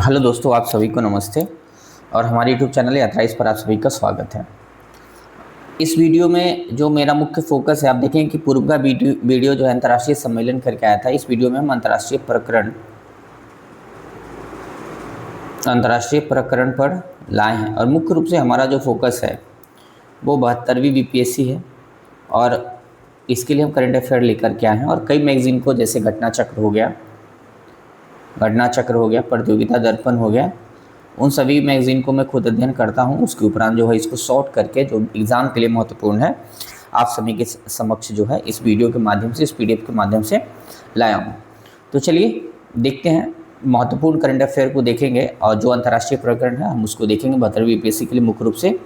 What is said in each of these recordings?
Hello दोस्तों, आप सभी को नमस्ते और हमारे यूट्यूब चैनल यात्राइस पर आप सभी का स्वागत है। इस वीडियो में जो मेरा मुख्य फोकस है, आप देखें कि पूर्व का वीडियो जो है अंतर्राष्ट्रीय सम्मेलन करके आया था। इस वीडियो में हम अंतर्राष्ट्रीय प्रकरण पर लाए हैं और मुख्य रूप से हमारा जो फोकस है वो 72वीं बीपीएससी है और इसके लिए हम करंट अफेयर लेकर के आए हैं। और कई मैगजीन को, जैसे घटना चक्र हो गया, प्रतियोगिता दर्पण हो गया, उन सभी मैगज़ीन को मैं खुद अध्ययन करता हूं। उसके उपरांत जो है इसको शॉर्ट करके जो एग्ज़ाम के लिए महत्वपूर्ण है, आप सभी के समक्ष जो है इस वीडियो के माध्यम से, इस पीडीएफ के माध्यम से लाया हूं। तो चलिए देखते हैं, महत्वपूर्ण करंट अफेयर को देखेंगे और जो अंतर्राष्ट्रीय प्रकरण है हम उसको देखेंगे। 72वीं बीपीएससी के लिए मुख्य रूप से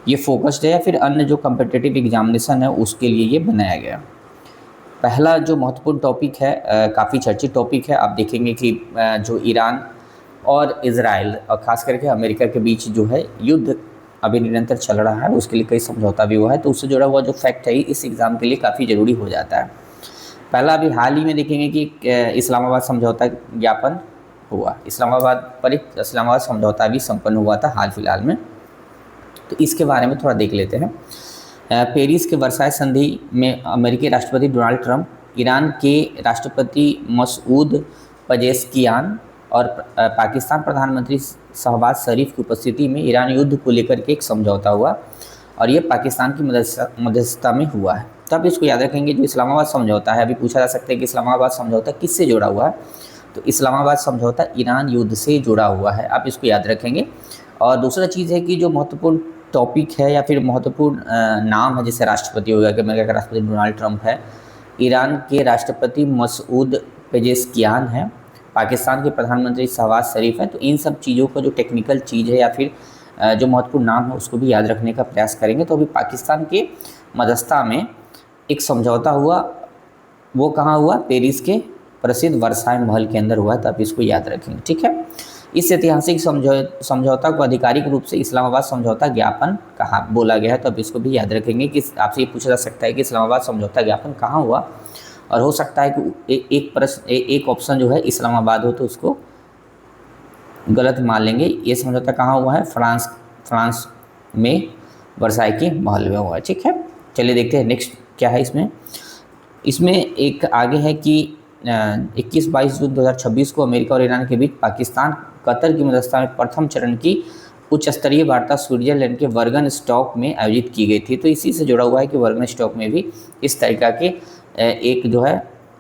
ये फोकस्ड है या फिर अन्य जो कम्पिटिटिव एग्जामिनेशन है उसके लिए ये बनाया गया। पहला जो महत्वपूर्ण टॉपिक है, काफ़ी चर्चित टॉपिक है। आप देखेंगे कि जो ईरान और इजराइल और ख़ास करके अमेरिका के बीच जो है युद्ध अभी निरंतर चल रहा है, उसके लिए कई समझौता भी हुआ है। तो उससे जुड़ा हुआ जो फैक्ट है इस एग्ज़ाम के लिए काफ़ी ज़रूरी हो जाता है। पहला, अभी हाल ही में देखेंगे कि इस्लामाबाद समझौता ज्ञापन हुआ। इस्लामाबाद समझौता भी संपन्न हुआ था हाल फिलहाल में, तो इसके बारे में थोड़ा देख लेते हैं। पेरिस के वर्साई संधि में अमेरिकी राष्ट्रपति डोनाल्ड ट्रंप, ईरान के राष्ट्रपति मसूद पजेश्कियान और पाकिस्तान प्रधानमंत्री शहबाज शरीफ की उपस्थिति में ईरान युद्ध को लेकर के एक समझौता हुआ और ये पाकिस्तान की मध्यस्थता में हुआ है। तो आप इसको याद रखेंगे, जो इस्लामाबाद समझौता है, अभी पूछा जा सकता है कि इस्लामाबाद समझौता किससे जुड़ा हुआ है, तो इस्लामाबाद समझौता ईरान युद्ध से जुड़ा हुआ है, आप इसको याद रखेंगे। और दूसरा चीज़ है कि जो महत्वपूर्ण टॉपिक है या फिर महत्वपूर्ण नाम है, जैसे राष्ट्रपति हो गया कि अमेरिका का राष्ट्रपति डोनाल्ड ट्रंप है, ईरान के राष्ट्रपति मसूद पेजेश्कियान है, पाकिस्तान के प्रधानमंत्री शहबाज शरीफ है। तो इन सब चीज़ों का जो टेक्निकल चीज़ है या फिर जो महत्वपूर्ण नाम है उसको भी याद रखने का प्रयास करेंगे। तो अभी पाकिस्तान के मध्यस्थता में एक समझौता हुआ, वो कहाँ हुआ? पेरिस के प्रसिद्ध वर्साई महल के अंदर हुआ। तो आप इसको याद रखेंगे, ठीक है। इस ऐतिहासिक समझौता को आधिकारिक रूप से इस्लामाबाद समझौता ज्ञापन कहा बोला गया है। तो अब इसको भी याद रखेंगे कि आपसे ये पूछा जा सकता है कि इस्लामाबाद समझौता ज्ञापन कहाँ हुआ, और हो सकता है कि एक ऑप्शन जो है इस्लामाबाद हो तो उसको गलत मान लेंगे। ये समझौता कहाँ हुआ है? फ्रांस में वर्साई के महल में हुआ है, ठीक है। चलिए देखते हैं नेक्स्ट क्या है इसमें एक आगे है कि 21-22 जून 2026 को अमेरिका और ईरान के बीच पाकिस्तान कतर की मध्यस्थता में प्रथम चरण की उच्च स्तरीय वार्ता स्विट्जरलैंड के वर्गन स्टॉक में आयोजित की गई थी। तो इसी से जुड़ा हुआ है कि वर्गन स्टॉक में भी इस तरीका के एक जो है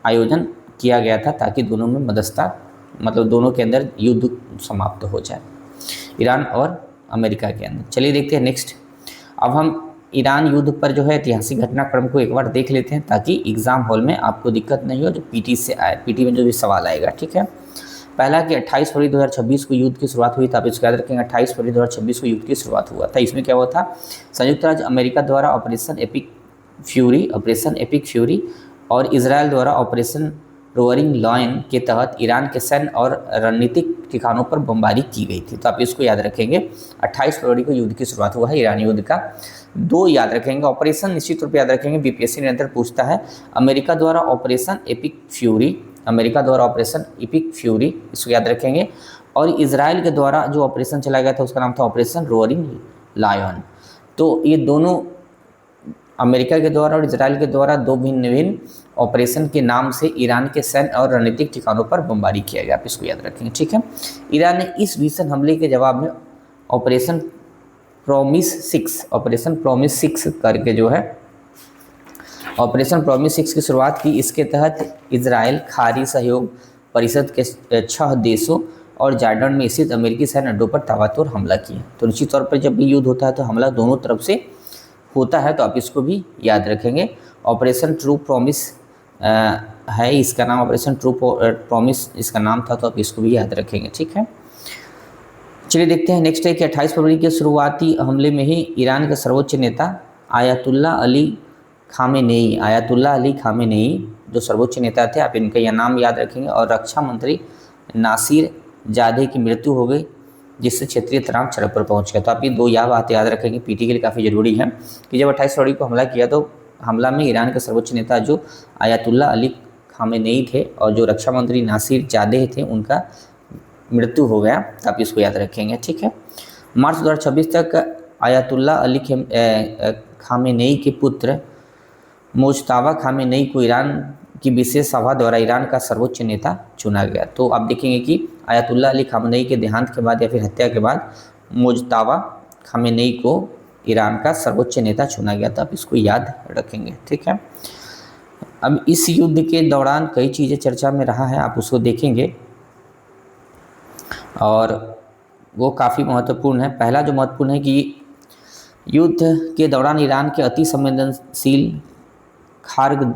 आयोजन किया गया था ताकि दोनों में मध्यस्थता, मतलब दोनों के अंदर युद्ध समाप्त हो जाए, ईरान और अमेरिका के अंदर। चलिए देखते हैं नेक्स्ट। अब हम ईरान युद्ध पर जो है ऐतिहासिक घटनाक्रम को एक बार देख लेते हैं ताकि एग्ज़ाम हॉल में आपको दिक्कत नहीं हो, जो पीटी से आए, पीटी में जो भी सवाल आएगा, ठीक है। पहला कि 28 फरवरी 2026 को युद्ध की शुरुआत हुई था। आप इसको याद रखेंगे, 28 फरवरी 2026 को युद्ध की शुरुआत हुआ था। इसमें क्या हुआ था? संयुक्त राज्य अमेरिका द्वारा ऑपरेशन एपिक फ्यूरी और इजराइल द्वारा ऑपरेशन रोअरिंग लॉयन के तहत ईरान के सैन्य और रणनीतिक ठिकानों पर बमबारी की गई थी। तो आप इसको याद रखेंगे, 28 फरवरी को युद्ध की शुरुआत हुआ है ईरान युद्ध का। 2 याद रखेंगे, ऑपरेशन निश्चित रूप से याद रखेंगे, बीपीएससी निरंतर पूछता है। अमेरिका द्वारा ऑपरेशन एपिक फ्यूरी, इसको याद रखेंगे। और इजराइल के द्वारा जो ऑपरेशन चलाया गया था उसका नाम था ऑपरेशन रोअरिंग लायन। तो ये दोनों अमेरिका के द्वारा और इजराइल के द्वारा 2 भिन्न ऑपरेशन के नाम से ईरान के सैन्य और रणनीतिक ठिकानों पर बमबारी किया गया। आप इसको याद रखेंगे, ठीक है। ईरान ने इस भीषण हमले के जवाब में ऑपरेशन प्रॉमिस 6 करके जो है ऑपरेशन प्रॉमिस 6 की शुरुआत की। इसके तहत इजराइल खाड़ी सहयोग परिषद के 6 देशों और जॉर्डन में स्थित अमेरिकी सैन्य अड्डों पर ताबड़तोड़ हमला किया। तो निश्चित तौर पर जब भी युद्ध होता है तो हमला दोनों तरफ से होता है, तो आप इसको भी याद रखेंगे। ऑपरेशन ट्रू प्रॉमिस है इसका नाम, ऑपरेशन ट्रू प्रॉमिस इसका नाम था, तो आप इसको भी याद रखेंगे, ठीक है। चलिए देखते हैं नेक्स्ट है कि 28 फरवरी के शुरुआती हमले में ही ईरान के सर्वोच्च नेता आयतुल्ला अली खामेनेई जो सर्वोच्च नेता थे, आप इनका यह नाम याद रखेंगे, और रक्षा मंत्री नासिर जादे की मृत्यु हो गई, जिससे क्षेत्रीय तनाव चरम पर पहुंच गया। तो आप ये 2 बात याद रखेंगे, पीटी के लिए काफ़ी ज़रूरी है कि जब 28 फरवरी को हमला किया तो हमला में ईरान के सर्वोच्च नेता जो आयतुल्ला अली खामेनेई थे और जो रक्षा मंत्री नासिर जादे थे उनका मृत्यु हो गया, तो आप इसको याद रखेंगे। ठीक है। मार्च 2026 तक आयतुल्ला अली खामेनेई के पुत्र मुज्तबा खामेनेई को ईरान की विशेष सभा द्वारा ईरान का सर्वोच्च नेता चुना गया। तो आप देखेंगे कि आयतुल्ला अली खामेनेई के देहांत के बाद या फिर हत्या के बाद मुज्तबा खामेनेई को ईरान का सर्वोच्च नेता चुना गया, तो आप इसको याद रखेंगे। ठीक है। अब इस युद्ध के दौरान कई चीज़ें चर्चा में रहा है, आप उसको देखेंगे और वो काफ़ी महत्वपूर्ण है। पहला जो महत्वपूर्ण है कि युद्ध के दौरान ईरान के अति संवेदनशील खार्ग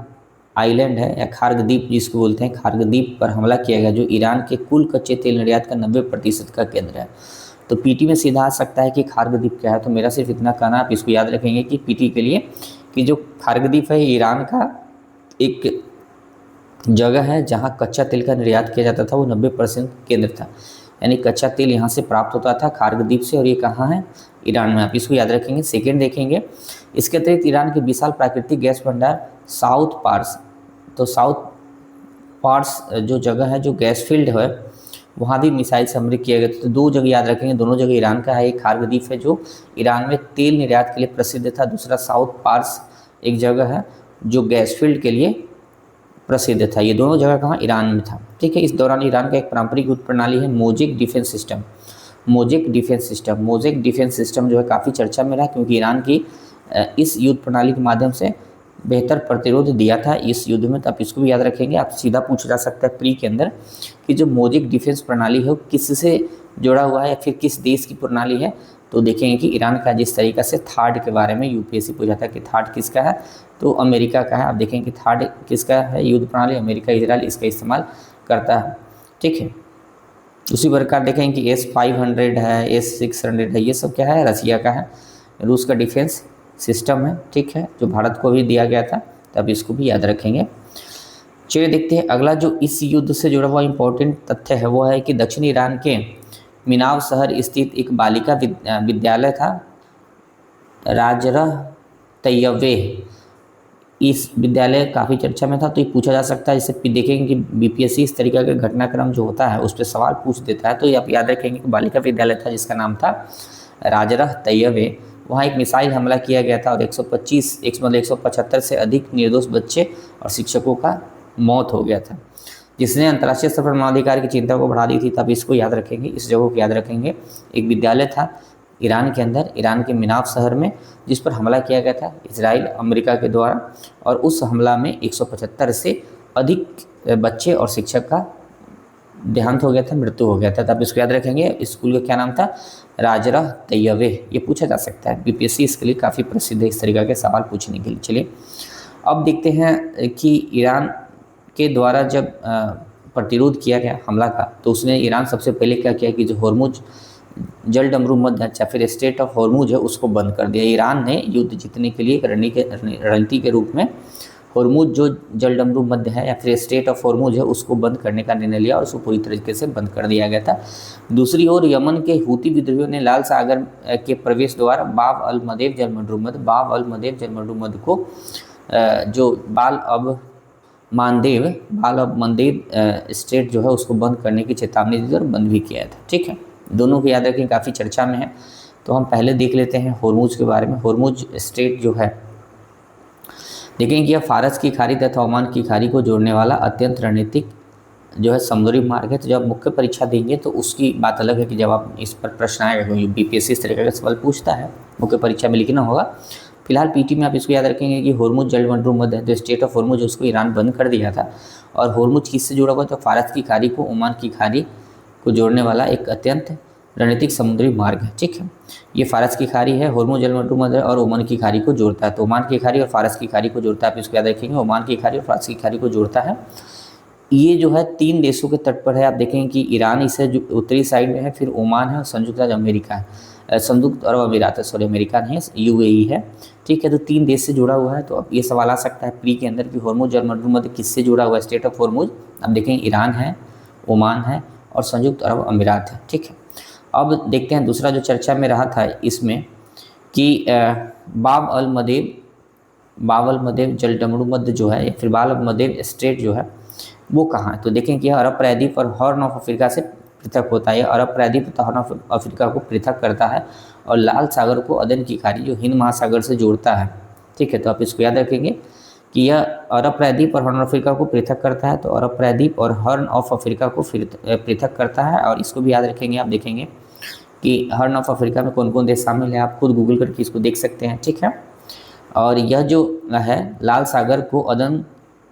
आइलैंड है या खार्ग द्वीप जिसको बोलते हैं, खार्ग द्वीप पर हमला किया गया, जो ईरान के कुल कच्चे तेल निर्यात का 90% का केंद्र है। तो पीटी में सीधा आ सकता है कि खार्ग द्वीप क्या है, तो मेरा सिर्फ इतना कहना, आप इसको याद रखेंगे कि पीटी के लिए कि जो खार्ग द्वीप है ईरान का एक जगह है जहाँ कच्चा तेल का निर्यात किया जाता था, वो 90% केंद्र था, यानी कच्चा तेल यहाँ से प्राप्त होता था खार्ग द्वीप से, और ये कहाँ है, ईरान में। आप इसको याद रखेंगे। सेकेंड देखेंगे, इसके अतिरिक्त ईरान के विशाल प्राकृतिक गैस भंडार साउथ पार्स, तो साउथ पार्स जो जगह है, जो गैस फील्ड है, वहाँ भी मिसाइल से हमले किए गए। तो दो जगह याद रखेंगे, दोनों जगह ईरान का है। एक खार्ग द्वीप है जो ईरान में तेल निर्यात के लिए प्रसिद्ध था, दूसरा साउथ पार्स एक जगह है जो गैस फील्ड के लिए प्रसिद्ध था। ये दोनों जगह कहाँ, ईरान में था। ठीक है। इस दौरान ईरान का एक पारंपरिक युद्ध प्रणाली है mosaic defence system. Mosaic defence system जो है काफ़ी चर्चा में रहा, क्योंकि ईरान की इस युद्ध प्रणाली के माध्यम से बेहतर प्रतिरोध दिया था इस युद्ध में। तो आप इसको भी याद रखेंगे। आप सीधा पूछ जा सकता है प्री के अंदर कि जो मोजेक डिफेंस प्रणाली है वो किससे जुड़ा हुआ है या फिर किस देश की प्रणाली है, तो देखेंगे कि ईरान का। जिस तरीका से थार्ड के बारे में यूपीएससी पूछा था कि थार्ड किसका है, तो अमेरिका का है। आप देखेंगे कि थार्ड किसका है युद्ध प्रणाली, अमेरिका, इजराइल इसका इस्तेमाल करता है। ठीक है। उसी प्रकार देखेंगे कि S-500 है, S-600 है, ये सब क्या है, रसिया का है, रूस का डिफेंस सिस्टम है। ठीक है, जो भारत को भी दिया गया था, तब इसको भी याद रखेंगे। चलिए देखते हैं अगला जो इस युद्ध से जुड़ा हुआ इम्पोर्टेंट तथ्य है, वो है कि दक्षिणी ईरान के मिनाव शहर स्थित एक बालिका विद्यालय था, राजरह तैयवे। इस विद्यालय काफ़ी चर्चा में था, तो ये पूछा जा सकता है। इसे देखेंगे कि बीपीएससी इस तरीके का घटनाक्रम जो होता है उस पर सवाल पूछ देता है, तो ये आप याद रखेंगे कि बालिका विद्यालय था जिसका नाम था राजरह तैयवे। वहाँ एक मिसाइल हमला किया गया था और 175 से अधिक निर्दोष बच्चे और शिक्षकों का मौत हो गया था, जिसने अंतर्राष्ट्रीय स्तर पर मानवाधिकार की चिंता को बढ़ा दी थी। तब इसको याद रखेंगे, इस जगह को याद रखेंगे। एक विद्यालय था ईरान के अंदर, ईरान के मिनाव शहर में, जिस पर हमला किया गया था इजराइल, अमेरिका के द्वारा, और उस हमला में 175 से अधिक बच्चे और शिक्षक का देहांत हो गया था, मृत्यु हो गया था। तब इसको याद रखेंगे। स्कूल का क्या नाम था, राजरह तैयवे। ये पूछा जा सकता है, बीपीएससी इसके लिए काफ़ी प्रसिद्ध है इस तरीके के सवाल पूछने के लिए। चलिए अब देखते हैं कि ईरान के द्वारा जब प्रतिरोध किया गया हमला का, तो उसने ईरान सबसे पहले क्या किया कि जो होर्मुज जलडमरू मध्य या फिर स्टेट ऑफ होर्मुज है उसको बंद कर दिया। ईरान ने युद्ध जीतने के लिए रणनीति के रूप में होर्मुज जो जलडमरू मध्य है या फिर स्टेट ऑफ होर्मुज है उसको बंद करने का निर्णय लिया और उसको पूरी तरीके से बंद कर दिया गया था। दूसरी ओर यमन के हूती विद्रोहियों ने लाल सागर के प्रवेश द्वार बाब अल मंदेब जलमंडू मध्य को जो बाल अब मंदेब स्टेट जो है उसको बंद करने की चेतावनी दी और बंद भी किया था। ठीक है, दोनों को याद रखें, काफ़ी चर्चा में है। तो हम पहले देख लेते हैं होर्मुज के बारे में। होर्मुज स्टेट जो है, देखेंगे कि यह फारस की खाड़ी तथा ओमान की खाड़ी को जोड़ने वाला अत्यंत रणनीतिक जो है समुद्री मार्ग है। तो जब मुख्य परीक्षा देंगे तो उसकी बात अलग है कि जब आप इस पर प्रश्न आएगा, बीपीएससी इस तरीके का सवाल पूछता है, मुख्य परीक्षा में लिखना होगा। फिलहाल पीटी में आप इसको याद रखेंगे कि होर्मुज जलमंडू मध्य है, जो स्टेट ऑफ होर्मुज उसको ईरान बंद कर दिया था। और होर्मुज किससे जुड़ा हुआ, तो फारस की खाड़ी को ओमान की खाड़ी को जोड़ने वाला एक अत्यंत रणनीतिक समुद्री मार्ग है। ठीक है, ये फारस की खाड़ी है, होर्मुज जलमंडू मध्य और ओमान की खाड़ी को जोड़ता है। तो ओमान की खाड़ी और फारस की खाड़ी को जोड़ता है, आप इसको याद रखेंगे। ओमान की खाड़ी और फारस की खाड़ी को जोड़ता है। ये जो है 3 देशों के तट पर है। आप देखेंगे कि ईरान इसे जो उत्तरी साइड में है, फिर ओमान है और संयुक्त राज्य अमेरिका है, संयुक्त अरब अमीरात है, सॉरी अमेरिका नहीं है, यूएई है। ठीक है, तो 3 देश से जुड़ा हुआ है। तो अब ये सवाल आ सकता है प्री के अंदर कि होर्मुज जलमंडू मध्य किससे जुड़ा हुआ है, स्टेट ऑफ होर्मुज। अब देखेंगे ईरान है, ओमान है और संयुक्त अरब अमीरात है। ठीक है, अब देखते हैं दूसरा जो चर्चा में रहा था इसमें कि बाब अल मदेब जलडमरू मध्य जो है या फिर बाब अल मदेब स्टेट जो है वो कहाँ है। तो देखें कि अरब प्रायद्वीप और हॉर्न ऑफ अफ्रीका से पृथक होता है। अरब प्रायद्वीप तथा हॉर्न ऑफ अफ्रीका को पृथक करता है और लाल सागर को अदन की खाड़ी जो हिंद महासागर से जोड़ता है। ठीक है, तो आप इसको याद रखेंगे कि यह अरब प्रायद्वीप और हॉर्न ऑफ अफ्रीका को पृथक करता है। तो अरब प्रायद्वीप और हॉर्न ऑफ अफ्रीका को पृथक करता है। और इसको भी याद रखेंगे, आप देखेंगे कि हॉर्न ऑफ अफ्रीका में कौन कौन देश शामिल है, आप खुद गूगल करके इसको देख सकते हैं। ठीक है, और यह जो है लाल सागर को अदन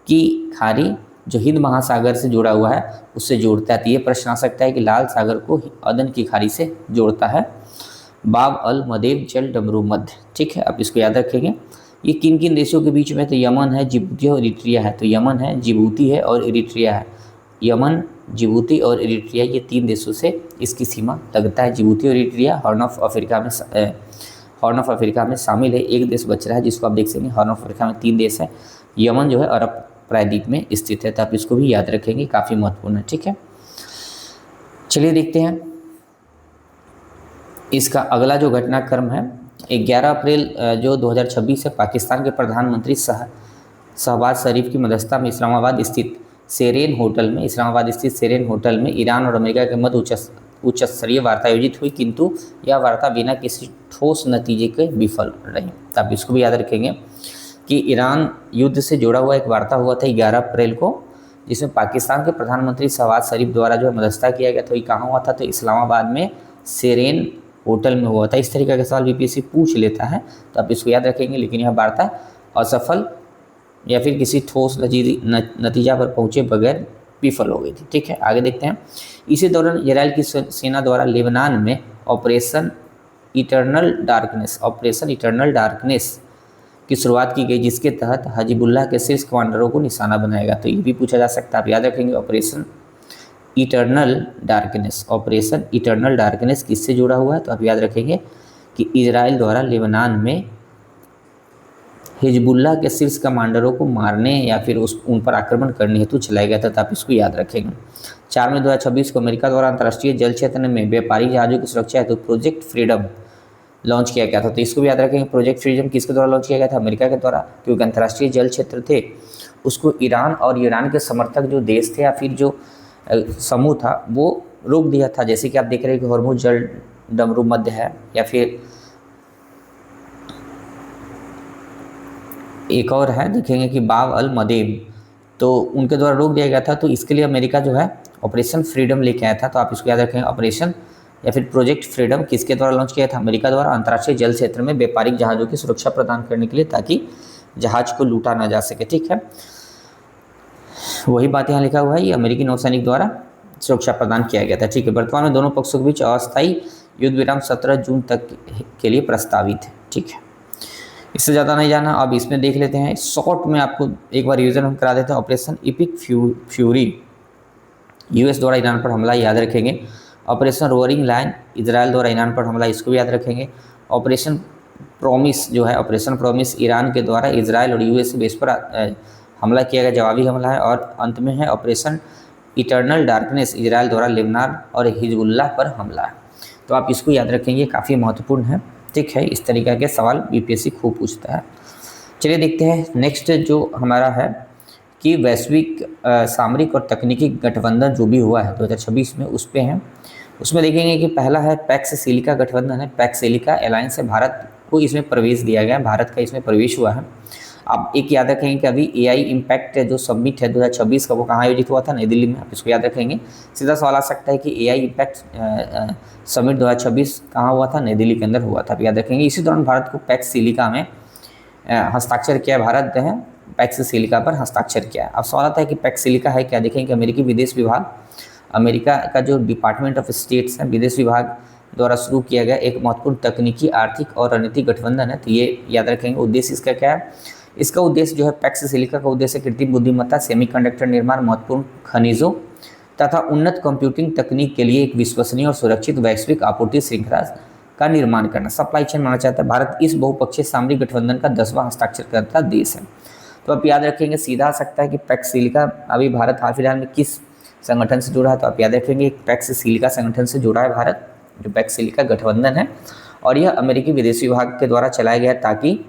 की खाड़ी जो हिंद महासागर से जुड़ा हुआ है उससे जोड़ता है। तो ये प्रश्न आ सकता है कि लाल सागर को अदन की खाड़ी से जोड़ता है बाब अल मदेब जल डमरू मध्य। ठीक है, आप इसको याद रखेंगे। ये किन किन देशों के बीच में, तो यमन है, जिबूती और इरिट्रिया है। तो यमन है, जिबूती है और इरिट्रिया है। यमन, जिबूती और इरिट्रिया, ये 3 देशों से इसकी सीमा लगता है। जिबूती और इरिट्रिया हॉर्न ऑफ अफ्रीका में शामिल है। एक देश बच रहा है जिसको आप देख सकते हैं। हॉर्न ऑफ अफ्रीका में 3 देश है। यमन जो है अरब प्रायद्वीप में स्थित है। तो आप इसको भी याद रखेंगे, काफ़ी महत्वपूर्ण है। ठीक है, चलिए देखते हैं इसका अगला जो घटनाक्रम है। 11 अप्रैल जो 2026 है, पाकिस्तान के प्रधानमंत्री शहबाज शरीफ की मध्यस्थता में इस्लामाबाद स्थित सेरेन होटल में ईरान और अमेरिका के मध्य उच्च स्तरीय वार्ता आयोजित हुई, किंतु यह वार्ता बिना किसी ठोस नतीजे के विफल रही। तो आप इसको भी याद रखेंगे कि ईरान युद्ध से जुड़ा हुआ एक वार्ता हुआ था 11 अप्रैल को, जिसमें पाकिस्तान के प्रधानमंत्री शहबाज शरीफ द्वारा जो है मध्यस्थता किया गया। तो ये कहाँ हुआ था, तो इस्लामाबाद में सेरेन होटल में हुआ था। इस तरीके का सवाल बीपीएससी पूछ लेता है, तो आप इसको याद रखेंगे। लेकिन यह वार्ता असफल या फिर किसी ठोस नतीजा पर पहुंचे बगैर विफल हो गई थी। ठीक है, आगे देखते हैं। इसी दौरान इजराइल की सेना द्वारा लेबनान में ऑपरेशन इटर्नल डार्कनेस की शुरुआत की गई, जिसके तहत हिजबुल्लाह के शीर्ष कमांडरों को निशाना बनाया गया। तो ये भी पूछा जा सकता है, आप याद रखेंगे। ऑपरेशन इटर्नल डार्कनेस किससे जुड़ा हुआ है, तो आप याद रखेंगे कि इजराइल द्वारा लेबनान में हिजबुल्लाह के शीर्ष कमांडरों को मारने या फिर उन पर आक्रमण करने हेतु चलाया गया था। तो आप इसको याद रखेंगे। 4 मई 2026 को अमेरिका द्वारा अंतर्राष्ट्रीय जल क्षेत्र में व्यापारिक जहाज़ों की सुरक्षा हेतु प्रोजेक्ट फ्रीडम लॉन्च किया गया था। तो इसको भी याद रखेंगे। प्रोजेक्ट फ्रीडम किसके द्वारा लॉन्च किया गया था, अमेरिका के द्वारा, क्योंकि अंतर्राष्ट्रीय जल क्षेत्र थे उसको ईरान और ईरान के समर्थक जो देश थे या फिर जो समूह था वो रोक दिया था। जैसे कि आप देख रहे हैं कि हॉर्मुज जल डमरू मध्य है, या फिर एक और है, देखेंगे कि बाब अल मदेब, तो उनके द्वारा रोक दिया गया था। तो इसके लिए अमेरिका जो है ऑपरेशन फ्रीडम लेके आया था। तो आप इसको याद रखेंगे। ऑपरेशन या फिर प्रोजेक्ट फ्रीडम किसके द्वारा लॉन्च किया था, अमेरिका द्वारा, अंतर्राष्ट्रीय जल क्षेत्र में व्यापारिक जहाज़ों की सुरक्षा प्रदान करने के लिए, ताकि जहाज़ को लूटा ना जा सके। ठीक है, वही बात यहाँ लिखा हुआ है, ये अमेरिकी नौसैनिक द्वारा सुरक्षा प्रदान किया गया था। ठीक है, वर्तमान में दोनों पक्षों के बीच अस्थायी युद्ध विराम 17 जून तक के लिए प्रस्तावित है। ठीक है, इससे ज़्यादा नहीं जाना। अब इसमें देख लेते हैं, शॉर्ट में आपको एक बार रिवीजन हम करा देते हैं। ऑपरेशन इपिक फ्यूरी यूएस द्वारा ईरान पर हमला, याद रखेंगे। ऑपरेशन रोअरिंग लायन इजराइल द्वारा ईरान पर हमला, इसको भी याद रखेंगे। ऑपरेशन प्रॉमिस जो है, ऑपरेशन प्रॉमिस ईरान के द्वारा इजराइल और यूएस बेस पर हमला किया गया, जवाबी हमला है। और अंत में है ऑपरेशन इटर्नल डार्कनेस, इजराइल द्वारा लेबनान और हिजबुल्लाह पर हमला है। तो आप इसको याद रखेंगे, काफ़ी महत्वपूर्ण है। ठीक है, इस तरीके के सवाल बीपीएससी खूब पूछता है। चलिए देखते हैं नेक्स्ट जो हमारा है कि वैश्विक सामरिक और तकनीकी गठबंधन जो भी हुआ है 2026 में, उस पे हैं। उसमें देखेंगे कि पहला है पैक्स सिलिका गठबंधन है। पैक्स सिलिका अलायंस से भारत को इसमें प्रवेश दिया गया, भारत का इसमें प्रवेश हुआ है। आप एक याद रखेंगे कि अभी एआई इम्पैक्ट जो समिट है 2026 का, वो कहाँ आयोजित हुआ था, नई दिल्ली में। आप इसको याद रखेंगे। सीधा सवाल आ सकता है कि एआई इम्पैक्ट समिट 2026 कहाँ हुआ था, नई दिल्ली के अंदर हुआ था, आप याद रखेंगे। इसी दौरान भारत को पैक्स सिलिका में हस्ताक्षर किया, भारत है पैक्स सिलिका पर हस्ताक्षर किया। अब सवाल आता है कि पैक्स सिलिका है क्या, देखेंगे कि अमेरिकी विदेश विभाग, अमेरिका का जो डिपार्टमेंट ऑफ स्टेट्स है, विदेश विभाग द्वारा शुरू किया गया एक महत्वपूर्ण तकनीकी, आर्थिक और रणनीतिक गठबंधन है। तो ये याद रखेंगे। उद्देश्य इसका क्या है, इसका उद्देश्य जो है पैक्स सिलिका का उद्देश्य कृत्रिम बुद्धिमत्ता, सेमीकंडक्टर निर्माण, महत्वपूर्ण खनिजों तथा उन्नत कंप्यूटिंग तकनीक के लिए एक विश्वसनीय और सुरक्षित वैश्विक आपूर्ति श्रृंखला का निर्माण करना, सप्लाई चेन माना जाता है। भारत इस बहुपक्षीय सामरिक गठबंधन का 10वां हस्ताक्षरकर्ता देश है। तो आप याद रखेंगे, सीधा आ सकता है कि पैक्स सिलिका अभी भारत हाल फिलहाल में किस संगठन से जुड़ा है, तो आप याद रखेंगे पैक्स सिलिका संगठन से जुड़ा है भारत, जो पैक्स सिलिका गठबंधन है। और यह अमेरिकी विदेश विभाग के द्वारा चलाया गया ताकि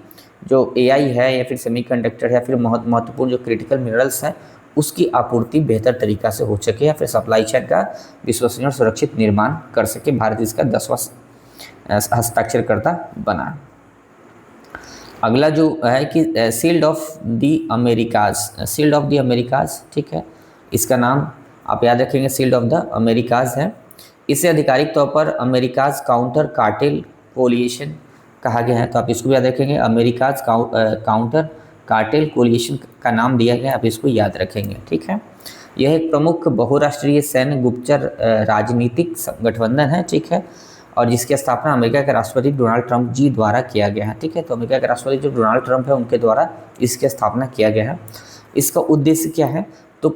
जो एआई है या फिर सेमीकंडक्टर है या फिर महत्वपूर्ण जो क्रिटिकल मिनरल्स हैं उसकी आपूर्ति बेहतर तरीक़ा से हो सके या फिर सप्लाई चेन का विश्वसनीय और सुरक्षित निर्माण कर सके। भारत इसका 10वां हस्ताक्षरकर्ता बना। अगला जो है कि shield of the Americas, shield of the Americas, ठीक है, इसका नाम आप याद रखेंगे, शील्ड ऑफ द अमेरिकाज है। इसे आधिकारिक तौर पर अमेरिकाज काउंटर कार्टेल कोलिएशन कहा गया है, तो आप इसको भी याद रखेंगे, अमेरिकाज काउंटर कार्टेल कोलिएशन का नाम दिया गया, आप इसको याद रखेंगे, ठीक है। यह एक प्रमुख बहुराष्ट्रीय सैन्य गुप्तचर राजनीतिक गठबंधन है, ठीक है, और जिसकी स्थापना अमेरिका के राष्ट्रपति डोनाल्ड ट्रंप जी द्वारा किया गया है, ठीक है। तो अमेरिका के राष्ट्रपति जो डोनाल्ड ट्रंप है उनके द्वारा इसकी स्थापना किया गया है। इसका उद्देश्य क्या है, तो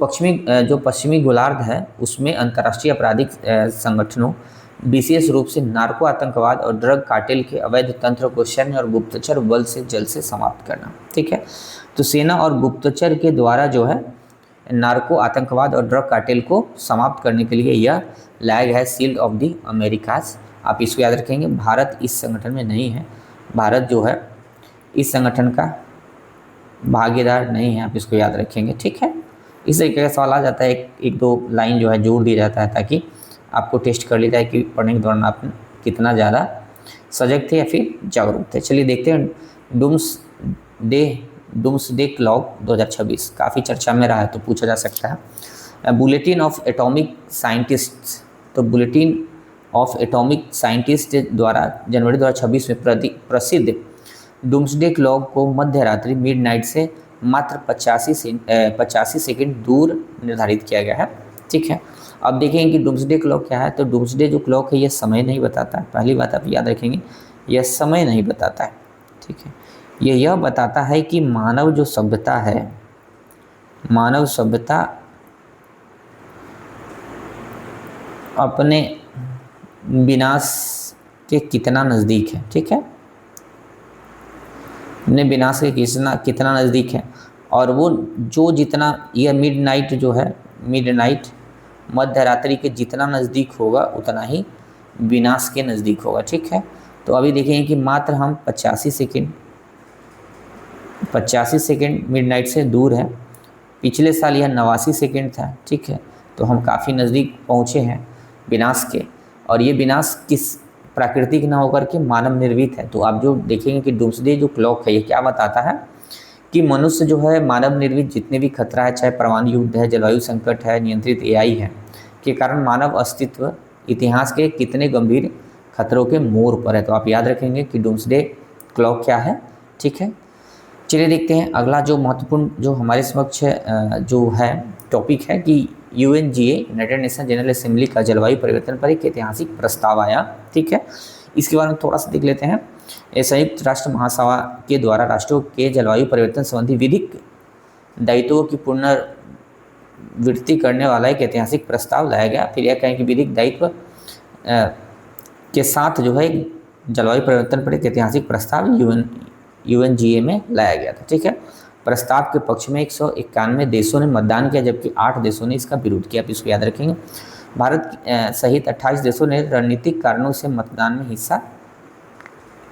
पश्चिमी गोलार्ध है उसमें अंतर्राष्ट्रीय आपराधिक संगठनों, विशेष रूप से नार्को आतंकवाद और ड्रग कार्टेल के अवैध तंत्र को सैन्य और गुप्तचर बल से जल्द से समाप्त करना, ठीक है। तो सेना और गुप्तचर के द्वारा जो है नार्को आतंकवाद और ड्रग कार्टेल को समाप्त करने के लिए यह लाया गया है शील्ड ऑफ द अमेरिकाज। आप इसको याद रखेंगे। भारत इस संगठन में नहीं है, भारत जो है इस संगठन का भागीदार नहीं है, आप इसको याद रखेंगे, ठीक है। इस तरीके का सवाल आ जाता है, एक दो लाइन जो है जोड़ दिया जाता है ताकि आपको टेस्ट कर लिया जाए कि पढ़ने के दौरान आप कितना ज़्यादा सजग थे या फिर जागरूक थे। चलिए देखते हैं डूम्सडे क्लॉक 2026 काफ़ी चर्चा में रहा है, तो पूछा जा सकता है। बुलेटिन ऑफ एटॉमिक साइंटिस्ट, तो बुलेटिन ऑफ एटॉमिक साइंटिस्ट द्वारा जनवरी 2026 में प्रसिद्ध डूम्सडे क्लॉक को मध्य रात्रि मिडनाइट से मात्र 85 सेकंड दूर निर्धारित किया गया है, ठीक है। अब देखेंगे कि डूम्सडे क्लॉक क्या है। तो डूम्सडे जो क्लॉक है यह समय नहीं बताता है, पहली बात आप याद रखेंगे, यह समय नहीं बताता है, ठीक है। यह बताता है कि मानव जो सभ्यता है, मानव सभ्यता अपने विनाश के कितना नज़दीक है, ठीक है, अपने विनाश के कितना नज़दीक है, और वो जो जितना यह मिडनाइट जो है, मिडनाइट मध्य रात्रि के जितना नज़दीक होगा उतना ही विनाश के नज़दीक होगा, ठीक है। तो अभी देखेंगे कि मात्र हम 85 सेकेंड मिडनाइट से दूर है। पिछले साल यह 89 सेकेंड था, ठीक है। तो हम काफ़ी नज़दीक पहुँचे हैं विनाश के, और ये विनाश किस प्राकृतिक ना होकर के मानव निर्मित है। तो आप जो देखेंगे कि डूम्सडे जो क्लॉक है ये क्या बताता है कि मनुष्य जो है मानव निर्मित जितने भी खतरा है, चाहे परमाणु युद्ध है, जलवायु संकट है, नियंत्रित एआई है, के कारण मानव अस्तित्व इतिहास के कितने गंभीर खतरों के मोड़ पर है। तो आप याद रखेंगे कि डूम्सडे क्लॉक क्या है, ठीक है। चलिए देखते हैं अगला जो महत्वपूर्ण जो हमारे समक्ष जो है टॉपिक है कि UNGA United nation general assembly का जलवायु परिवर्तन पर एक ऐतिहासिक प्रस्ताव आया, ठीक है। इसके बारे में थोड़ा सा देख लेते हैं। संयुक्त राष्ट्र महासभा के द्वारा राष्ट्रों के जलवायु परिवर्तन संबंधी विधिक दायित्वों की पुनर्वृत्ति करने वाला एक ऐतिहासिक प्रस्ताव लाया गया। फिर यह कहें कि विधिक दायित्व के साथ जो है जलवायु परिवर्तन पर एक ऐतिहासिक प्रस्ताव UNGA में लाया गया था, ठीक है। प्रस्ताव के पक्ष में 191 देशों ने मतदान किया, जबकि 8 देशों ने इसका विरोध किया। आप इसको याद रखेंगे। भारत सहित 28 देशों ने रणनीतिक कारणों से मतदान में हिस्सा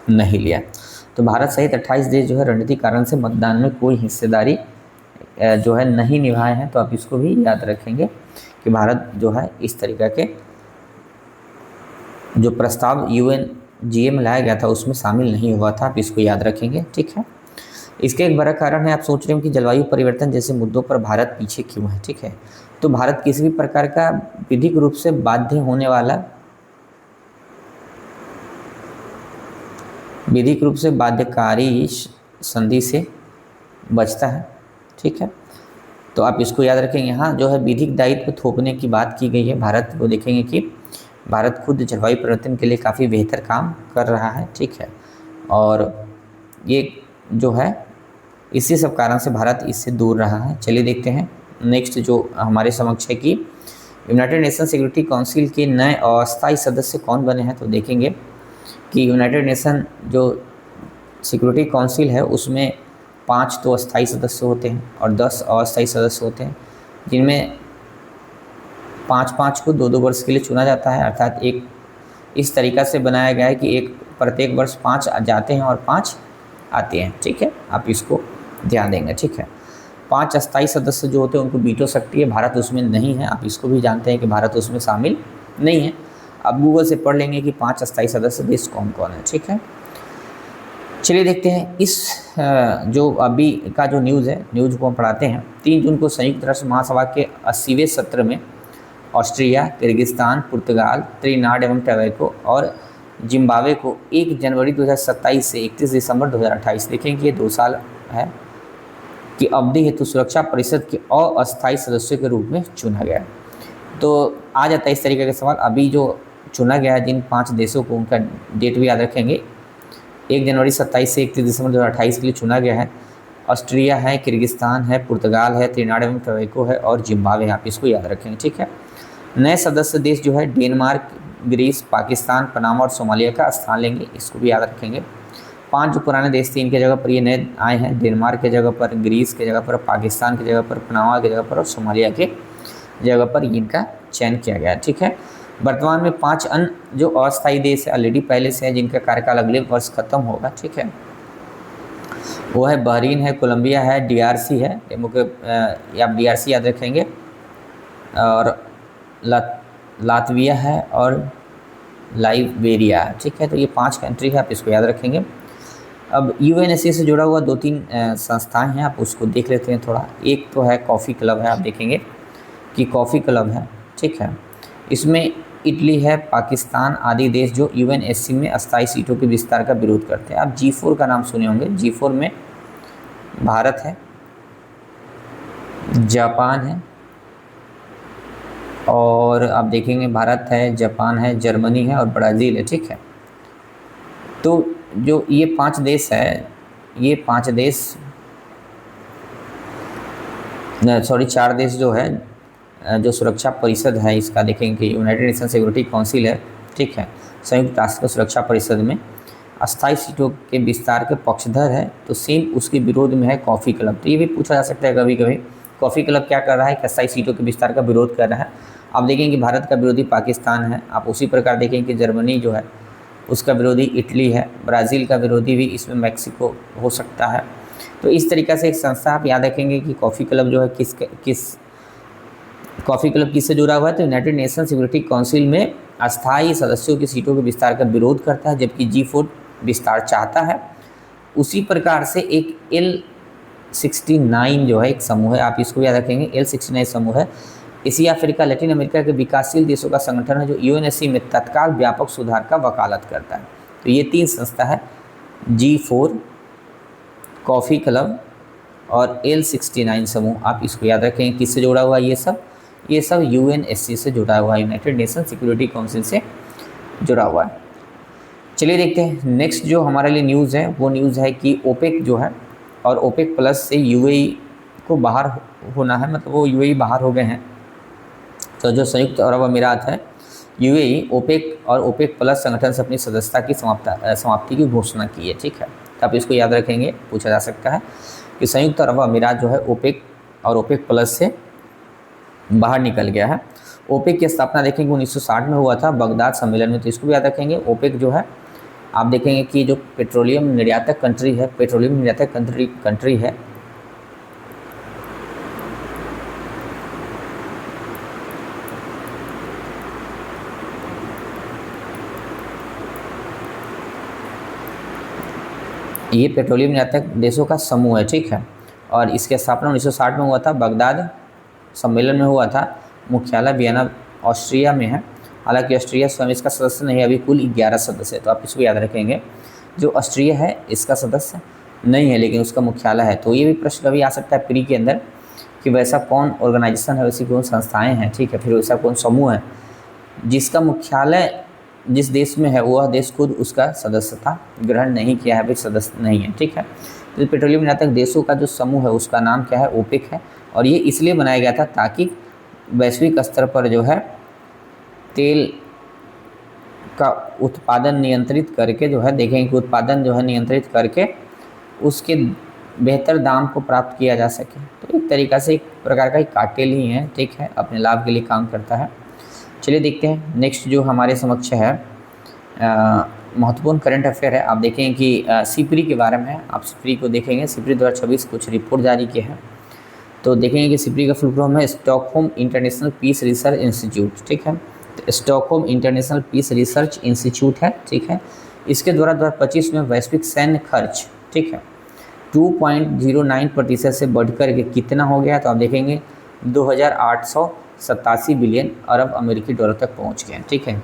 नहीं लिया। तो भारत सहित 28 देश जो है रणनीतिक कारण से मतदान में कोई हिस्सेदारी जो है नहीं निभाए हैं। तो आप इसको भी याद रखेंगे कि भारत जो है इस तरीक़ा के जो प्रस्ताव UNGA में लाया गया था उसमें शामिल नहीं हुआ था। आप इसको याद रखेंगे, ठीक है। इसका एक बड़ा कारण है, आप सोच रहे हो कि जलवायु परिवर्तन जैसे मुद्दों पर भारत पीछे क्यों है, ठीक है। तो भारत किसी भी प्रकार का विधिक रूप से बाध्य होने वाला, विधिक रूप से बाध्यकारी संधि से बचता है, ठीक है। तो आप इसको याद रखेंगे। यहाँ जो है विधिक दायित्व थोपने की बात की गई है। भारत को देखेंगे कि भारत खुद जलवायु परिवर्तन के लिए काफ़ी बेहतर काम कर रहा है, ठीक है। और ये जो है इसी सब कारण से भारत इससे दूर रहा है। चलिए देखते हैं नेक्स्ट जो हमारे समक्ष है कि यूनाइटेड नेशन सिक्योरिटी काउंसिल के नए अस्थायी सदस्य कौन बने हैं। तो देखेंगे कि यूनाइटेड नेशन जो सिक्योरिटी काउंसिल है उसमें 5 तो अस्थायी सदस्य होते हैं और 10 अस्थायी सदस्य होते हैं, जिनमें 5-5 को 2-2 वर्ष के लिए चुना जाता है। अर्थात एक इस तरीक़ा से बनाया गया है कि एक प्रत्येक वर्ष 5 जाते हैं और 5 आते हैं, ठीक है। आप इसको ध्यान देंगे, ठीक है। 5 अस्थायी सदस्य जो होते हैं उनको वीटो शक्ति है, भारत उसमें नहीं है। आप इसको भी जानते हैं कि भारत उसमें शामिल नहीं है। अब गूगल से पढ़ लेंगे कि 5 अस्थायी सदस्य देश कौन कौन है, ठीक है। चलिए देखते हैं इस जो अभी का जो न्यूज़ है, न्यूज़ को हम पढ़ाते हैं। 3 जून को संयुक्त राष्ट्र महासभा के 80वें सत्र में ऑस्ट्रिया, किर्गिस्तान, पुर्तगाल, त्रिनाड एवं टोबैगो और जिम्बाब्वे को 1 जनवरी 2027 से 31 दिसंबर 2028 देखेंगे ये 2 साल है कि अवधि हेतु सुरक्षा परिषद के अस्थायी सदस्यों के रूप में चुना गया। तो आ जाता है इस तरीके का सवाल। अभी जो चुना गया है जिन 5 देशों को, उनका डेट भी याद रखेंगे। 1 जनवरी 27 से 31 दिसंबर 2028 के लिए चुना गया है। ऑस्ट्रिया है, किर्गिस्तान है, पुर्तगाल है, त्रिनाड एवं टोबैगो है और जिम्बाब्वे। आप इसको याद रखेंगे, ठीक है। नए सदस्य देश जो है डेनमार्क, ग्रीस, पाकिस्तान, पनामा और सोमालिया का स्थान लेंगे, इसको भी याद रखेंगे। 5 जो पुराने देश थे इनके जगह पर ये नए आए हैं। डेनमार्क के जगह पर, ग्रीस के जगह पर, पाकिस्तान की जगह पर, पनामा की जगह पर और सोमालिया के जगह पर इनका चयन किया गया है, ठीक है। वर्तमान में 5 अन्य जो अस्थायी देश है ऑलरेडी पहले से हैं जिनका कार्यकाल अगले वर्ष खत्म होगा, ठीक है। वो है बहरीन है, कोलंबिया है, DRC है, आप DRC याद रखेंगे, और लातविया है और लाइबेरिया, ठीक है। तो ये 5 कंट्री है, आप इसको याद रखेंगे। अब UNSC से जुड़ा हुआ 2-3 संस्थाएं हैं, आप उसको देख लेते हैं थोड़ा। एक तो है कॉफ़ी क्लब है, आप देखेंगे कि कॉफ़ी क्लब है, ठीक है। इसमें इटली है, पाकिस्तान आदि देश जो UNSC में अस्थायी सीटों के विस्तार का विरोध करते हैं। आप G4 का नाम सुने होंगे। G4 में भारत है, जापान है, और आप देखेंगे भारत है, जापान है, जर्मनी है और ब्राज़ील है, ठीक है। तो जो ये 5 देश है, ये 5 देश 4 देश जो है जो सुरक्षा परिषद है इसका देखेंगे कि यूनाइटेड नेशन सिक्योरिटी काउंसिल है, ठीक है। संयुक्त राष्ट्र सुरक्षा परिषद में अस्थायी सीटों के विस्तार के पक्षधर है, तो सेम उसके विरोध में है कॉफ़ी क्लब। तो ये भी पूछा जा सकता है कभी कभी, कॉफ़ी क्लब क्या कर रहा है कि अस्थायी सीटों के विस्तार का विरोध कर रहा है। आप देखेंगे कि भारत का विरोधी पाकिस्तान है। आप उसी प्रकार देखेंगे कि जर्मनी जो है उसका विरोधी इटली है, ब्राज़ील का विरोधी भी इसमें मैक्सिको हो सकता है। तो इस तरीक़े से एक संस्था आप याद रखेंगे कि कॉफ़ी क्लब जो है कॉफ़ी क्लब किससे जुड़ा हुआ है, तो यूनाइटेड नेशन सिक्योरिटी काउंसिल में अस्थायी सदस्यों की सीटों के विस्तार का विरोध करता है, जबकि G4 विस्तार चाहता है। उसी प्रकार से एक L69 जो है एक समूह है, आप इसको याद रखेंगे। L69 समूह है एशिया, अफ्रीका, लैटिन अमेरिका के विकासशील देशों का संगठन है जो UNSC में तत्काल व्यापक सुधार का वकालत करता है। तो ये 3 संस्था है, G4, कॉफ़ी क्लब और L69 समूह। आप इसको याद रखेंगे किससे जुड़ा हुआ है ये सब UNSC से जुड़ा हुआ है, यूनाइटेड नेशन सिक्योरिटी काउंसिल से जुड़ा हुआ है। चलिए देखते हैं नेक्स्ट जो हमारे लिए न्यूज़ है, वो न्यूज़ है कि ओपेक जो है और ओपेक प्लस से UAE को बाहर होना है, मतलब वो UAE बाहर हो गए हैं। तो जो संयुक्त अरब अमीरात है, UAE ओपेक और ओपेक प्लस संगठन से अपनी सदस्यता की समाप्ति की घोषणा की है, ठीक है। तो आप इसको याद रखेंगे, पूछा जा सकता है कि संयुक्त अरब अमीरात जो है ओपेक और ओपेक प्लस से बाहर निकल गया है। ओपेक की स्थापना देखेंगे 1960 में हुआ था बगदाद सम्मेलन में, तो इसको भी याद रखेंगे। ओपेक जो है आप देखेंगे कि जो पेट्रोलियम निर्यातक कंट्री है, कंट्री है। ये पेट्रोलियम निर्यातक देशों का समूह है, ठीक है। और इसकी स्थापना 1960 में हुआ था, बगदाद सम्मेलन में हुआ था। मुख्यालय वियना ऑस्ट्रिया में है। हालांकि ऑस्ट्रिया स्वयं इसका सदस्य नहीं है, अभी कुल 11 सदस्य है। तो आप इसको याद रखेंगे, जो ऑस्ट्रिया है इसका सदस्य नहीं है लेकिन उसका मुख्यालय है। तो ये भी प्रश्न कभी आ सकता है प्री के अंदर कि वैसा कौन ऑर्गेनाइजेशन है, वैसी कौन संस्थाएँ हैं, ठीक है, फिर वैसा कौन समूह है जिसका मुख्यालय जिस देश में है वह देश खुद उसका सदस्यता ग्रहण नहीं किया है, फिर सदस्य नहीं है, ठीक है। तो पेट्रोलियम निर्यातक देशों का जो समूह है उसका नाम क्या है, ओपेक है। और ये इसलिए बनाया गया था ताकि वैश्विक स्तर पर जो है तेल का उत्पादन नियंत्रित करके जो है, देखेंगे कि उत्पादन जो है नियंत्रित करके उसके बेहतर दाम को प्राप्त किया जा सके। तो एक तरीक़ा से एक प्रकार का कार्टेल ही है, ठीक है, अपने लाभ के लिए काम करता है। चलिए देखते हैं नेक्स्ट जो हमारे समक्ष है महत्वपूर्ण करंट अफेयर है। आप देखें कि सिप्री के बारे में है। आप सिप्री को देखेंगे, सिप्री 2026 कुछ रिपोर्ट जारी की है तो देखेंगे कि सिपरी का फुल फॉर्म है Stockholm International Peace Research Institute, ठीक है। तो Stockholm International Peace Research Institute है, ठीक है। इसके द्वारा 2025 में वैश्विक सैन्य खर्च, ठीक है, 2.09% से बढ़कर के कितना हो गया, तो आप देखेंगे 2887 बिलियन अरब अमेरिकी डॉलर तक पहुंच गए, ठीक है।